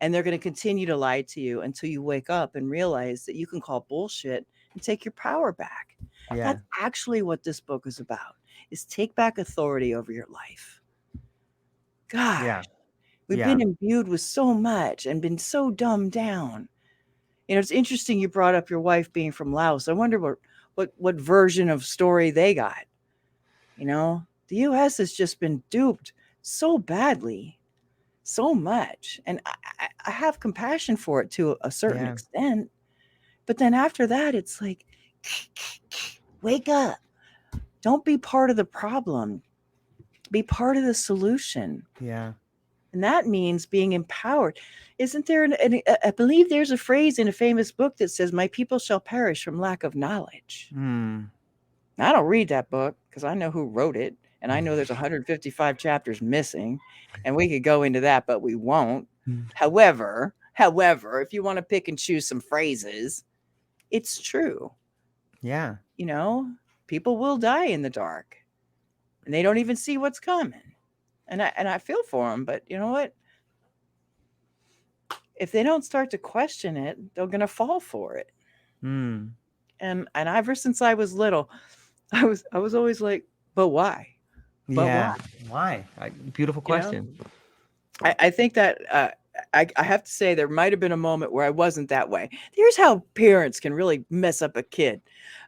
And they're going to continue to lie to you until you wake up and realize that you can call bullshit and take your power back. Yeah. That's actually what this book is about, is take back authority over your life. Gosh. Yeah. We've been imbued with so much and been so dumbed down. It's interesting you brought up your wife being from Laos. I wonder what version of story they got. The U.S. has just been duped so badly, so much. And I have compassion for it to a certain extent. But then after that, it's like, wake up. Don't be part of the problem. Be part of the solution. Yeah. And that means being empowered. Isn't there I believe there's a phrase in a famous book that says, my people shall perish from lack of knowledge. I don't read that book because I know who wrote it. And I know there's 155 chapters missing. And we could go into that, but we won't. However, if you want to pick and choose some phrases, it's true. Yeah. People will die in the dark. And they don't even see what's coming. And I feel for them, but you know what? If they don't start to question it, they're going to fall for it. And ever since I was little, I was always like, but why? But why? Beautiful question. I think that I have to say there might have been a moment where I wasn't that way. Here's how parents can really mess up a kid.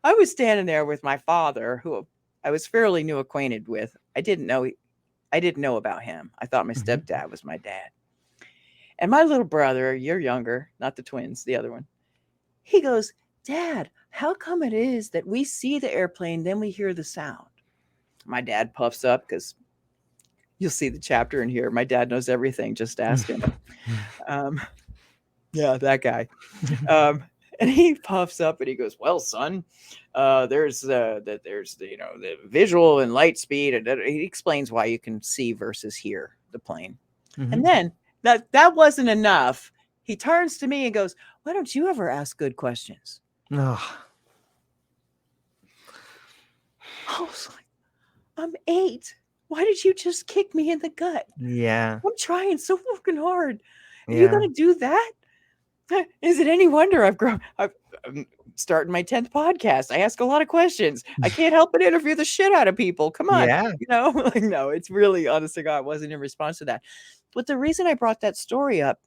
I was standing there with my father, who I was fairly new acquainted with. I didn't know about him. I thought my stepdad was my dad. And my little brother, a year younger, not the twins, the other one, he goes, Dad, how come it is that we see the airplane, then we hear the sound? My dad puffs up because you'll see the chapter in here. My dad knows everything. Just ask him. Yeah, that guy. And he puffs up and he goes, well, son, there's the visual and light speed. And he explains why you can see versus hear the plane. And then that wasn't enough. He turns to me and goes, why don't you ever ask good questions? I was like, I'm 8. Why did you just kick me in the gut? Yeah. I'm trying so fucking hard. Are you going to do that? Is it any wonder I'm starting my 10th podcast? I ask a lot of questions. I can't help but interview the shit out of people. Come on. Yeah. No, it's really, honest to God, it wasn't in response to that. But the reason I brought that story up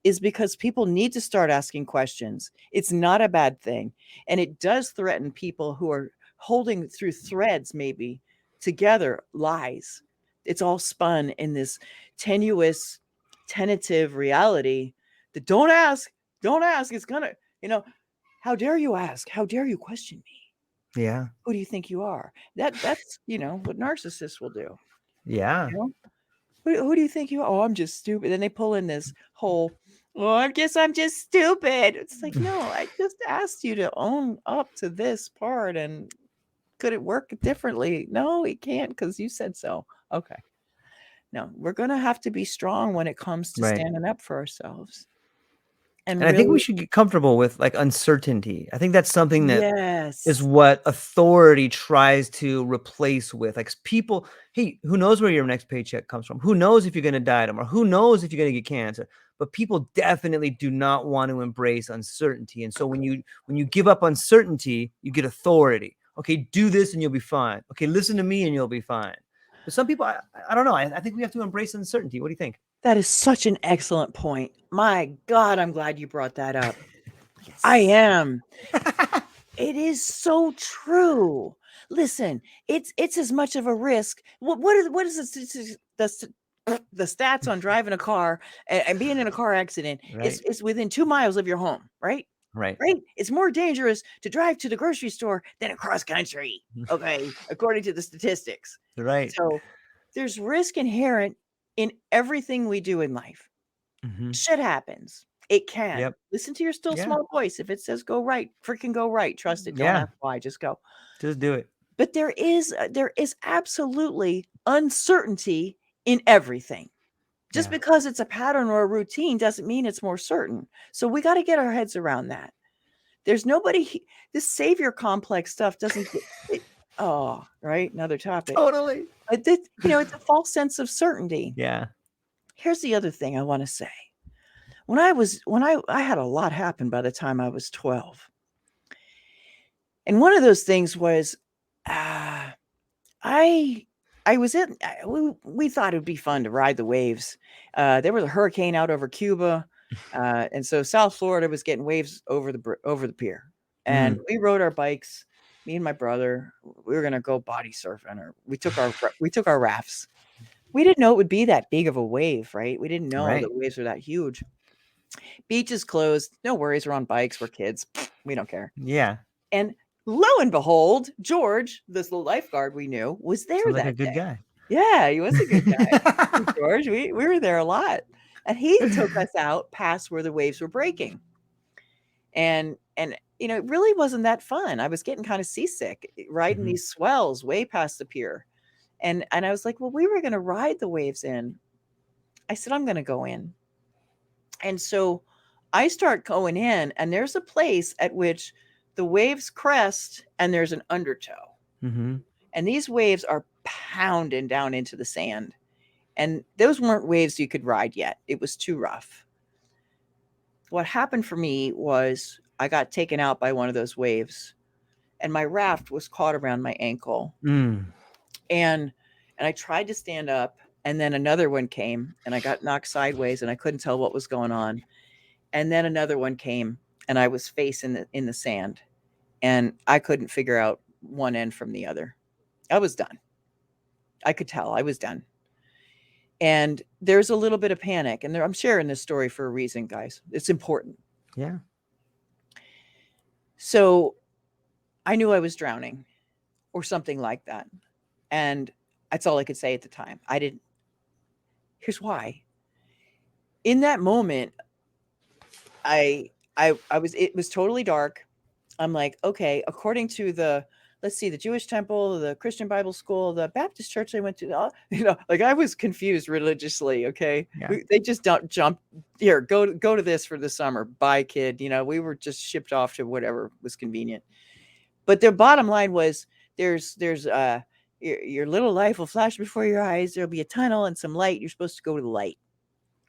is because people need to start asking questions. It's not a bad thing. And it does threaten people who are holding through threads, maybe together, lies. It's all spun in this tenuous, tentative reality that don't ask. It's gonna, how dare you ask? How dare you question me? Yeah. Who do you think you are? That's what narcissists will do. Yeah. Who do you think you are? Oh, I'm just stupid. Then they pull in this whole, I'm just stupid. It's like, no, I just asked you to own up to this part. And could it work differently? No, it can't because you said so. Okay. No, we're going to have to be strong when it comes to standing up for ourselves. And I think we should get comfortable with uncertainty. I think that's something that is what authority tries to replace with. Like people, hey, who knows where your next paycheck comes from? Who knows if you're going to die tomorrow? Who knows if you're going to get cancer? But people definitely do not want to embrace uncertainty. And so when you give up uncertainty, you get authority. Okay, do this and you'll be fine. Okay, listen to me and you'll be fine. But some people, I don't know. I think we have to embrace uncertainty. What do you think? That is such an excellent point. My God, I'm glad you brought that up. I am. It is so true. listen, it's as much of a risk. What is the stats on driving a car and being in a car accident? Right. It's within 2 miles of your home, right? Right. Right? It's more dangerous to drive to the grocery store than across country. Okay, according to the statistics. Right. So there's risk inherent in everything we do in life. Mhm. Shit happens. It can. Yep. Listen to your still Yeah. small voice. If it says go right, freaking go right. Trust it. Don't Yeah. ask why. Just go. Just do it. But there is absolutely uncertainty in everything. Just Yeah. because it's a pattern or a routine doesn't mean it's more certain. So we got to get our heads around that. There's nobody. This savior complex stuff doesn't. Oh, right. Another topic. Totally. It's a false sense of certainty. Yeah. Here's the other thing I want to say. When I had a lot happen by the time I was 12. And one of those things was I I was in we thought it would be fun to ride the waves. There was a hurricane out over Cuba, and so South Florida was getting waves over the pier. And Mm. we rode our bikes, me and my brother. We were gonna go body surfing, or we took our rafts. We didn't know it would be that big of a wave, right? We didn't know Right. the waves were that huge. Beach is closed. No worries. We're on bikes. We're kids. We don't care. Yeah. And lo and behold, George, this little lifeguard we knew, was there Sounds like a that good day. guy. Yeah, he was a good guy. George, we were there a lot. And he took us out past where the waves were breaking. And it really wasn't that fun. I was getting kind of seasick riding Mhm. these swells way past the pier. And I was like, well, we were going to ride the waves in. I said, I'm going to go in. And so I start going in, and there's a place at which the waves crest and there's an undertow. Mhm. And these waves are pounding down into the sand. And those weren't waves you could ride yet. It was too rough. What happened for me was I got taken out by one of those waves, and my raft was caught around my ankle. Mm. And I tried to stand up, and then another one came, and I got knocked sideways, and I couldn't tell what was going on. And then another one came, and I was face in the sand, and I couldn't figure out one end from the other. I was done. I could tell I was done. And there's a little bit of panic, and I'm sharing this story for a reason, guys. It's important. Yeah. So I knew I was drowning or something like that. And that's all I could say at the time. I didn't. Here's why. In that moment, I was, it was totally dark. I'm like, okay, according to the Jewish temple, the Christian Bible school, the Baptist church I went to, like I was confused religiously. Okay. Yeah. They just don't jump here, go to this for the summer. Bye, kid. We were just shipped off to whatever was convenient. But their bottom line was there's your little life will flash before your eyes. There'll be a tunnel and some light. You're supposed to go to the light.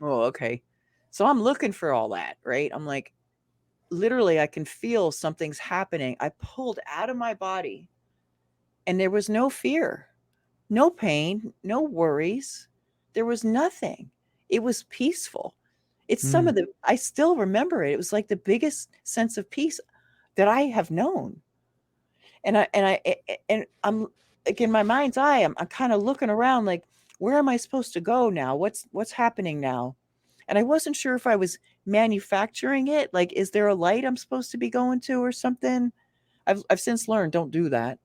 Oh, okay. So I'm looking for all that, right? I'm like, literally, I can feel something's happening. I pulled out of my body, and there was no fear, no pain, no worries. There was nothing. It was peaceful. It's Mm. I still remember it. It was like the biggest sense of peace that I have known. And I'm like, in my mind's eye, I'm kind of looking around like, where am I supposed to go now? What's happening now? And I wasn't sure if I was manufacturing it. Like, is there a light I'm supposed to be going to or something? I've since learned, don't do that,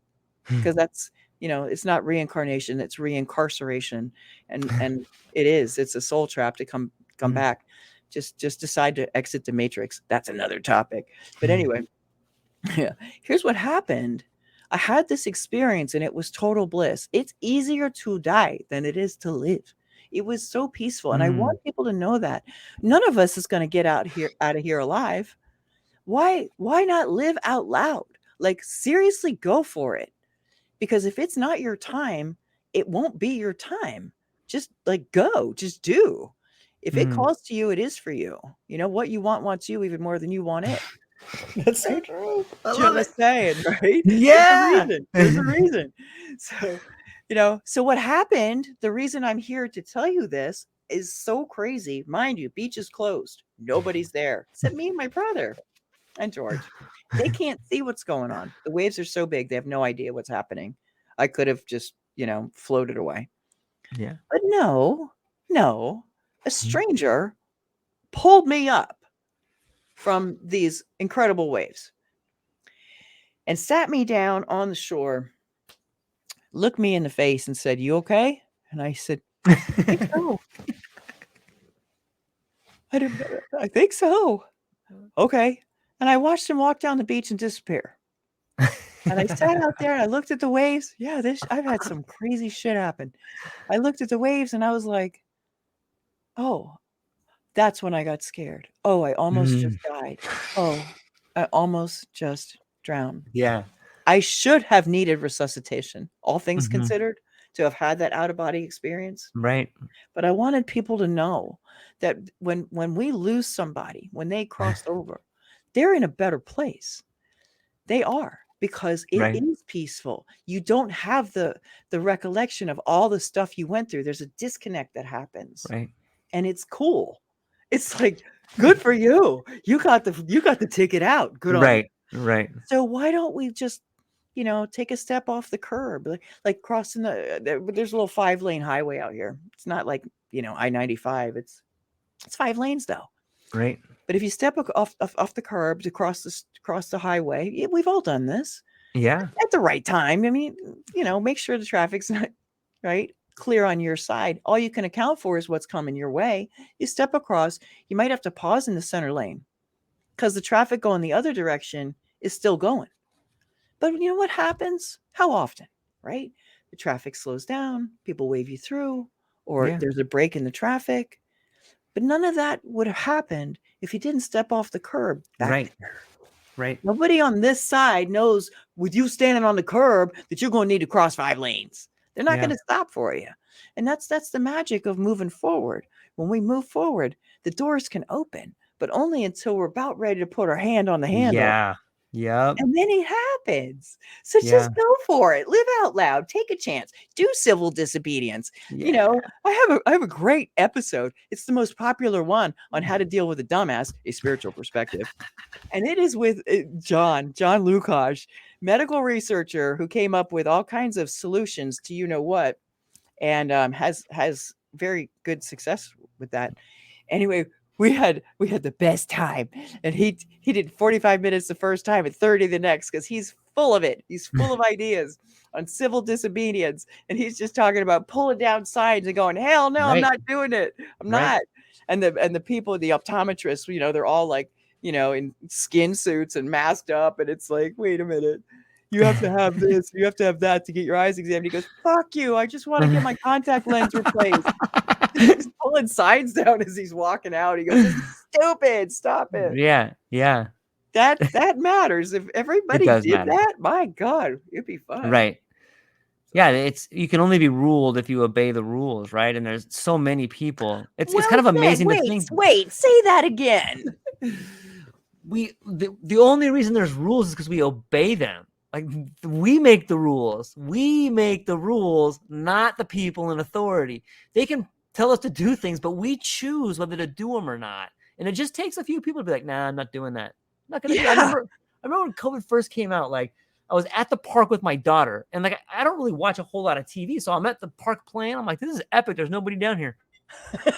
because that's, it's not reincarnation, it's reincarceration. And it's a soul trap to come Mm. back. Just decide to exit the matrix. That's another topic. But anyway, yeah, here's what happened. I had this experience, and it was total bliss. It's easier to die than it is to live. It was so peaceful. And I Mm. want people to know that none of us is going to get out of here alive. Why not live out loud? Like, seriously, go for it. Because if it's not your time, it won't be your time. Just like go, just do. If it Mm. calls to you, it is for you. What you want wants you even more than you want it. That's so Right? true. I love it. Just saying, right? Yeah. There's a reason. So what happened, the reason I'm here to tell you this is so crazy. Mind you, beach is closed. Nobody's there except me and my brother and George. They can't see what's going on. The waves are so big, they have no idea what's happening. I could have just, floated away. Yeah. But no, a Mhm. stranger pulled me up from these incredible waves and sat me down on the shore, looked me in the face and said, "You okay?" And I said, "I think so. I think so." Okay. And I watched him walk down the beach and disappear. And I sat out there and I looked at the waves. Yeah, I've had some crazy shit happen. I looked at the waves and I was like, "Oh, that's when I got scared. Oh, I almost just Mhm. died. Oh, I almost just drowned." Yeah. I should have needed resuscitation, all things Mhm. considered, to have had that out of body experience. Right. But I wanted people to know that when we lose somebody, when they cross over, they're in a better place. They are, because it Right. is peaceful. You don't have the recollection of all the stuff you went through. There's a disconnect that happens, Right. and it's cool. It's like, good for you. You got the ticket out. Good on you. Right. Right. So why don't we just, take a step off the curb, like crossing there's a little 5-lane highway out here. It's not like, I-95. It's 5 lanes though. Right. But if you step off the curb to cross the highway, we've all done this Yeah. at the right time. I mean, make sure the traffic's not right clear on your side. All you can account for is what's coming your way. You step across, you might have to pause in the center lane because the traffic going the other direction is still going. But you know what happens? How often, right? The traffic slows down, people wave you through, or Yeah. there's a break in the traffic. But none of that would have happened if you didn't step off the curb back Right. there. Right. Nobody on this side knows with you standing on the curb that you're going to need to cross 5 lanes. They're not going Yeah. to stop for you. And that's the magic of moving forward. When we move forward, the doors can open, but only until we're about ready to put our hand on the handle. Yeah. Yep. And then it happens. So just Yeah. go for it. Live out loud. Take a chance. Do civil disobedience. Yeah. I have a great episode. It's the most popular one on how to deal with a dumbass, a spiritual perspective. And it is with John Lukacs, medical researcher who came up with all kinds of solutions to what, and has very good success with that. Anyway, we had the best time, and he did 45 minutes the first time and 30 the next because he's full of it. He's full of ideas on civil disobedience, and he's just talking about pulling down signs and going, "Hell no, I'm Right. not doing it. I'm Right. not." And the people, the optometrists, they're all like, in skin suits and masked up, and it's like, wait a minute. You have to have this, you have to have that to get your eyes examined. He goes, "Fuck you. I just want to get my contact lens replaced." He's pulling signs down as he's walking out. He goes, "This is stupid. Stop it." Yeah. Yeah. That matters. If It everybody does did matter. that, my God, it'd be fun. Right. Yeah, you can only be ruled if you obey the rules, right? And there's so many people. It's kind Well of said. amazing to Wait, think. wait, say that again. The only reason there's rules is because we obey them. Like, we make the rules. We make the rules, not the people in authority. They can tell us to do things, but we choose whether to do them or not. And it just takes a few people to be like, "Nah, I'm not doing that. I'm not gonna do it." Yeah. I remember when COVID first came out, like, I was at the park with my daughter, and like, I don't really watch a whole lot of TV. So I'm at the park playing. I'm like, "This is epic. There's nobody down here."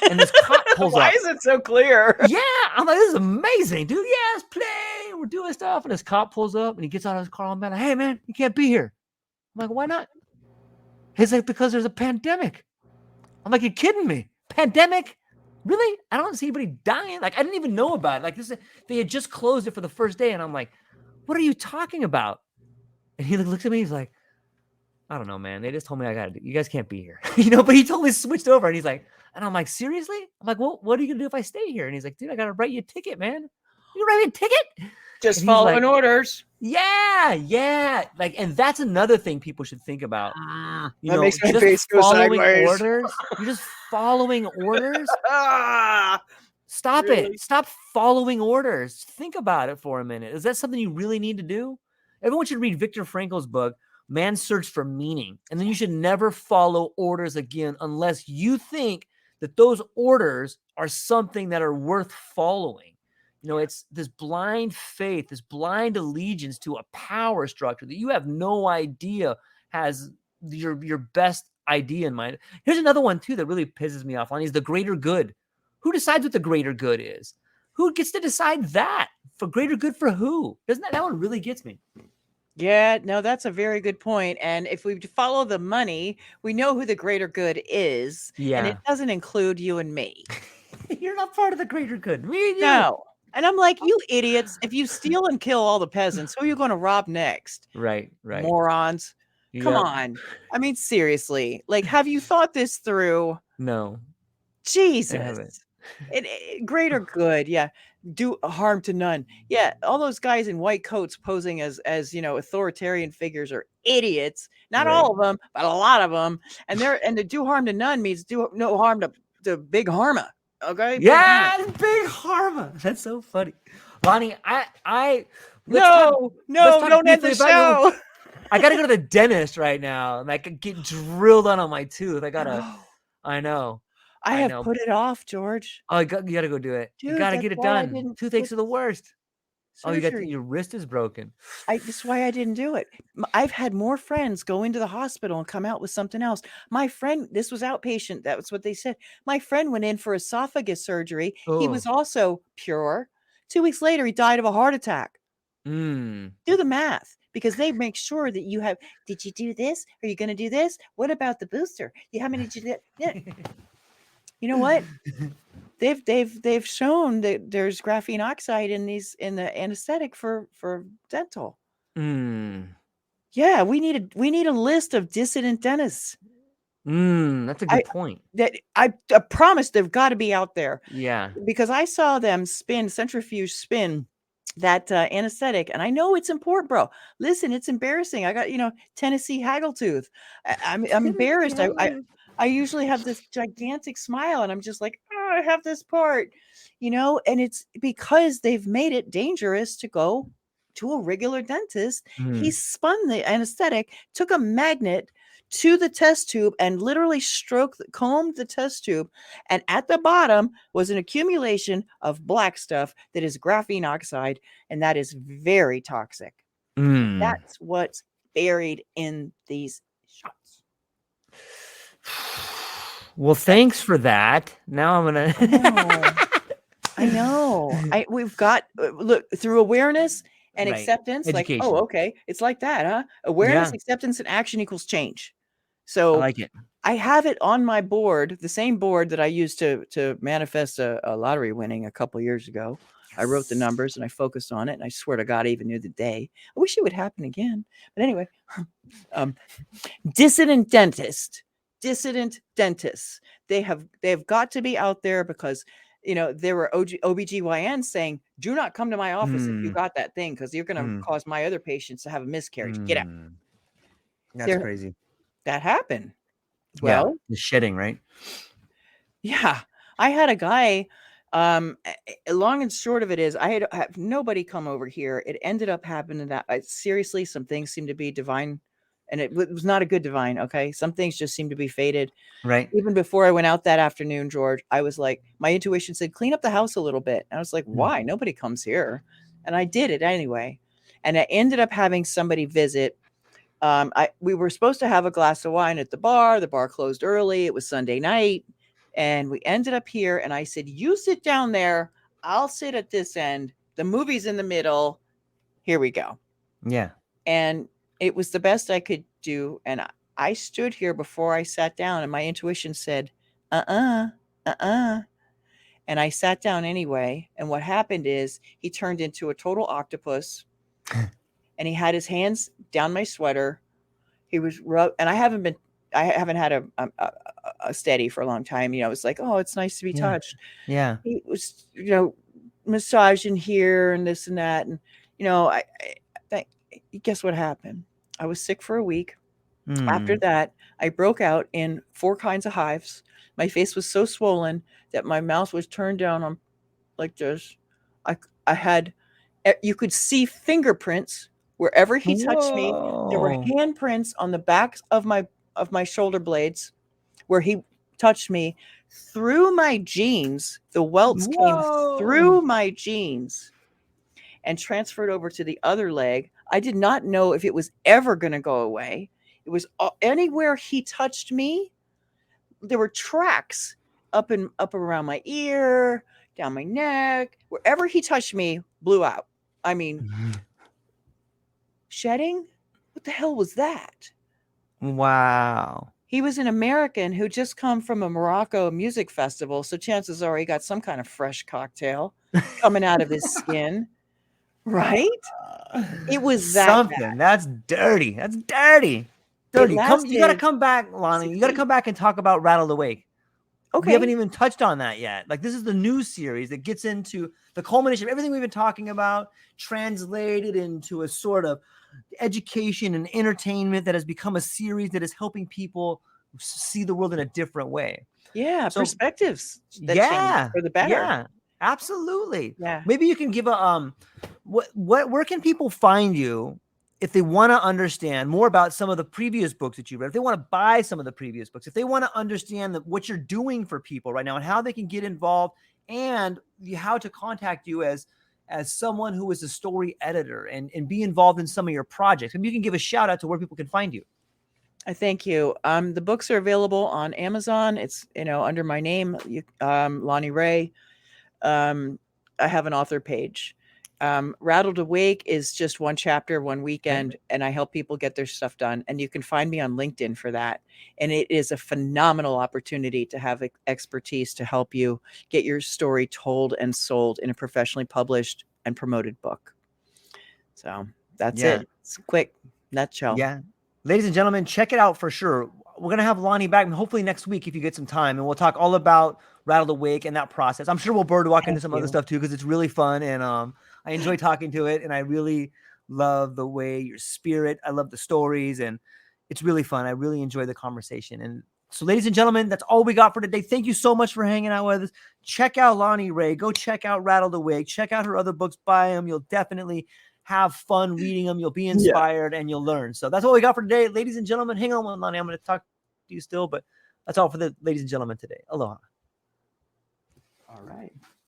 And this cop pulls Why up. is it so clear? Yeah, I'm like, "This is amazing, dude. Yes, play. We're doing stuff." And this cop pulls up and he gets out of his car. I'm like, "Hey, man, you can't be here." I'm like, "Why not?" He's like, "Because there's a pandemic." I'm like, "You're kidding me? Pandemic? Really? I don't see anybody dying. Like, I didn't even know about it. Like, they had just closed it for the first day." And I'm like, "What are you talking about?" And he looks at me. He's like, "I don't know, man. They just told me you guys can't be here." But he totally switched over. And he's like, and I'm like, "Seriously?" I'm like, "Well, what are you going to do if I stay here?" And he's like, "Dude, I got to write you a ticket, man. You write me a ticket?" Just And he's like, following orders. yeah. Like, and that's another thing people should think about. That makes my Just face go following sideways. orders. You're just following orders. Ah, Stop really? it. Stop following orders. Think about it for a minute. Is that something you really need to do? Everyone should read Viktor Frankl's book, Man's Search for Meaning. And then you should never follow orders again unless you think that those orders are something that are worth following. It's this blind faith, this blind allegiance to a power structure that you have no idea has your best idea in mind. Here's another one too that really pisses me off, Lonnie, is the greater good. Who decides what the greater good is? Who gets to decide that? For greater good for who? Doesn't that one really gets me? Yeah, no, that's a very good point. And if we follow the money, we know who the greater good is, and it Yeah. doesn't include you and me. You're not part of the greater good. Me and you. No. And I'm like, you idiots, if you steal and kill all the peasants, who are you going to rob next? Right. Morons. Come Yep. on. I mean, seriously, like, have you thought this through? No. I haven't. Jesus. Greater good. Yeah. Do harm to none. Yeah. All those guys in white coats posing as, authoritarian figures are idiots. Not Right. all of them, but a lot of them. And to do harm to none means do no harm to big harma. Okay. Big harm. Yeah, big Harma. That's so funny, Lonnie. Let's No, talk don't end the briefly about show. I gotta go to the dentist right now, and I could get drilled on my tooth. I know. I I have know. put it off, George. Oh, you gotta go do it. You Dude, gotta that's get it why I done. didn't get Toothaches are the worst. Oh, surgery. your wrist is broken. That's why I didn't do it. I've had more friends go into the hospital and come out with something else. My friend, this was outpatient. That was what they said. My friend went in for esophagus surgery. He was Oh. also pure. 2 weeks later, he died of a heart attack. Mm. Do the math, because they make sure that you have. Did you do this? Are you going to do this? What about the booster? How many did you do? Yeah. You know what? They've shown that there's graphene oxide in the anesthetic for dental. Mm. Yeah, we need a list of dissident dentists. That's a good point. I promise they've got to be out there. Yeah. Because I saw them centrifuge spin that anesthetic, and I know it's important, bro. Listen, it's embarrassing. I got Tennessee haggletooth. I'm embarrassed. I usually have this gigantic smile, and I'm just like, oh, I have this part, and it's because they've made it dangerous to go to a regular dentist. He spun the anesthetic, took a magnet to the test tube, and literally combed the test tube. And at the bottom was an accumulation of black stuff that is graphene oxide, and that is very toxic. That's what's buried in these shots. Well, thanks for that. Now I'm gonna. I know. We've got look through awareness and Right. acceptance. Education. Like, oh, okay, it's like that, huh? Awareness, acceptance, and action equals change. So I like it. I have it on my board, the same board that I used to manifest a lottery winning a couple years ago. I wrote the numbers and I focused on it, and I swear to God, I even knew the day. I wish it would happen again. But anyway, dissident dentists. They have got to be out there, because there were OBGYNs saying, do not come to my office if you got that thing, because you're going to cause my other patients to have a miscarriage. Get out. That's crazy. That happened. Well, the shedding, right? Yeah. I had a guy, long and short of it is, I had nobody come over here. It ended up happening that seriously, some things seem to be divine, and it was not a good divine. Okay. Some things just seem to be fated. Right. Even before I went out that afternoon, George, I was like, my intuition said, clean up the house a little bit. And I was like, why? Nobody comes here. And I did it anyway. And I ended up having somebody visit. We were supposed to have a glass of wine at the bar. The bar closed early. It was Sunday night. And we ended up here. And I said, you sit down there. I'll sit at this end. The movie's in the middle. Here we go. Yeah. And it was the best I could do. And I stood here before I sat down, and my intuition said, And I sat down anyway. And what happened is he turned into a total octopus, and he had his hands down my sweater. He was and I haven't had a steady for a long time. It's like, oh, it's nice to be touched. Yeah. He was, massaging here and this and that. And, guess what happened? I was sick for a week. After that, I broke out in 4 kinds of hives. My face was so swollen that my mouth was turned down on like this. I had, you could see fingerprints wherever he touched me. There were handprints on the backs of my shoulder blades where he touched me through my jeans. The welts came Whoa. through my jeans and transferred over to the other leg. I did not know if it was ever going to go away. It was anywhere he touched me, there were tracks up around my ear, down my neck. Wherever he touched me, blew out. I mean, shedding? What the hell was that? Wow. He was an American who just come from a Morocco music festival, so chances are he got some kind of fresh cocktail coming out of his skin, right? It was that something. That's dirty. That's dirty. Dirty. You got to lasted come back, Lonnie. 6 You got to weeks. come back and talk about Rattled Awake. We haven't Okay. even touched on that yet. Like, this is the new series that gets into the culmination of everything we've been talking about, translated into a sort of education and entertainment that has become a series that is helping people see the world in a different way. Yeah, So, perspectives that change yeah, for the better. yeah, absolutely. Yeah. Maybe you can give a where can people find you if they want to understand more about some of the previous books that you read, if they want to buy some of the previous books, if they want to understand what you're doing for people right now and how they can get involved, and how to contact you as someone who is a story editor and be involved in some of your projects. Maybe you can give a shout out to where people can find you. I thank you. The books are available on Amazon. It's, under my name, Lonnie Rey. I have an author page. Rattled Awake is just one chapter, one weekend, and I help people get their stuff done. And you can find me on LinkedIn for that. And it is a phenomenal opportunity to have expertise to help you get your story told and sold in a professionally published and promoted book. So that's it. It's a quick nutshell. Yeah. Ladies and gentlemen, check it out for sure. We're going to have Lonnie back hopefully next week if you get some time, and we'll talk all about Rattled Awake and that process. I'm sure we'll bird walk into some other stuff too, because it's really fun, and I enjoy talking to it, and I really love the way your spirit, I love the stories, and it's really fun. I really enjoy the conversation. And so, ladies and gentlemen, that's all we got for today. Thank you so much for hanging out with us. Check out Lonnie Rey. Go check out Rattled Awake. Check out her other books. Buy them. You'll definitely have fun reading them. You'll be inspired and you'll learn. So that's what we got for today. Ladies and gentlemen, hang on, Lonnie. I'm going to talk to you still, but that's all for the ladies and gentlemen today. Aloha. All right.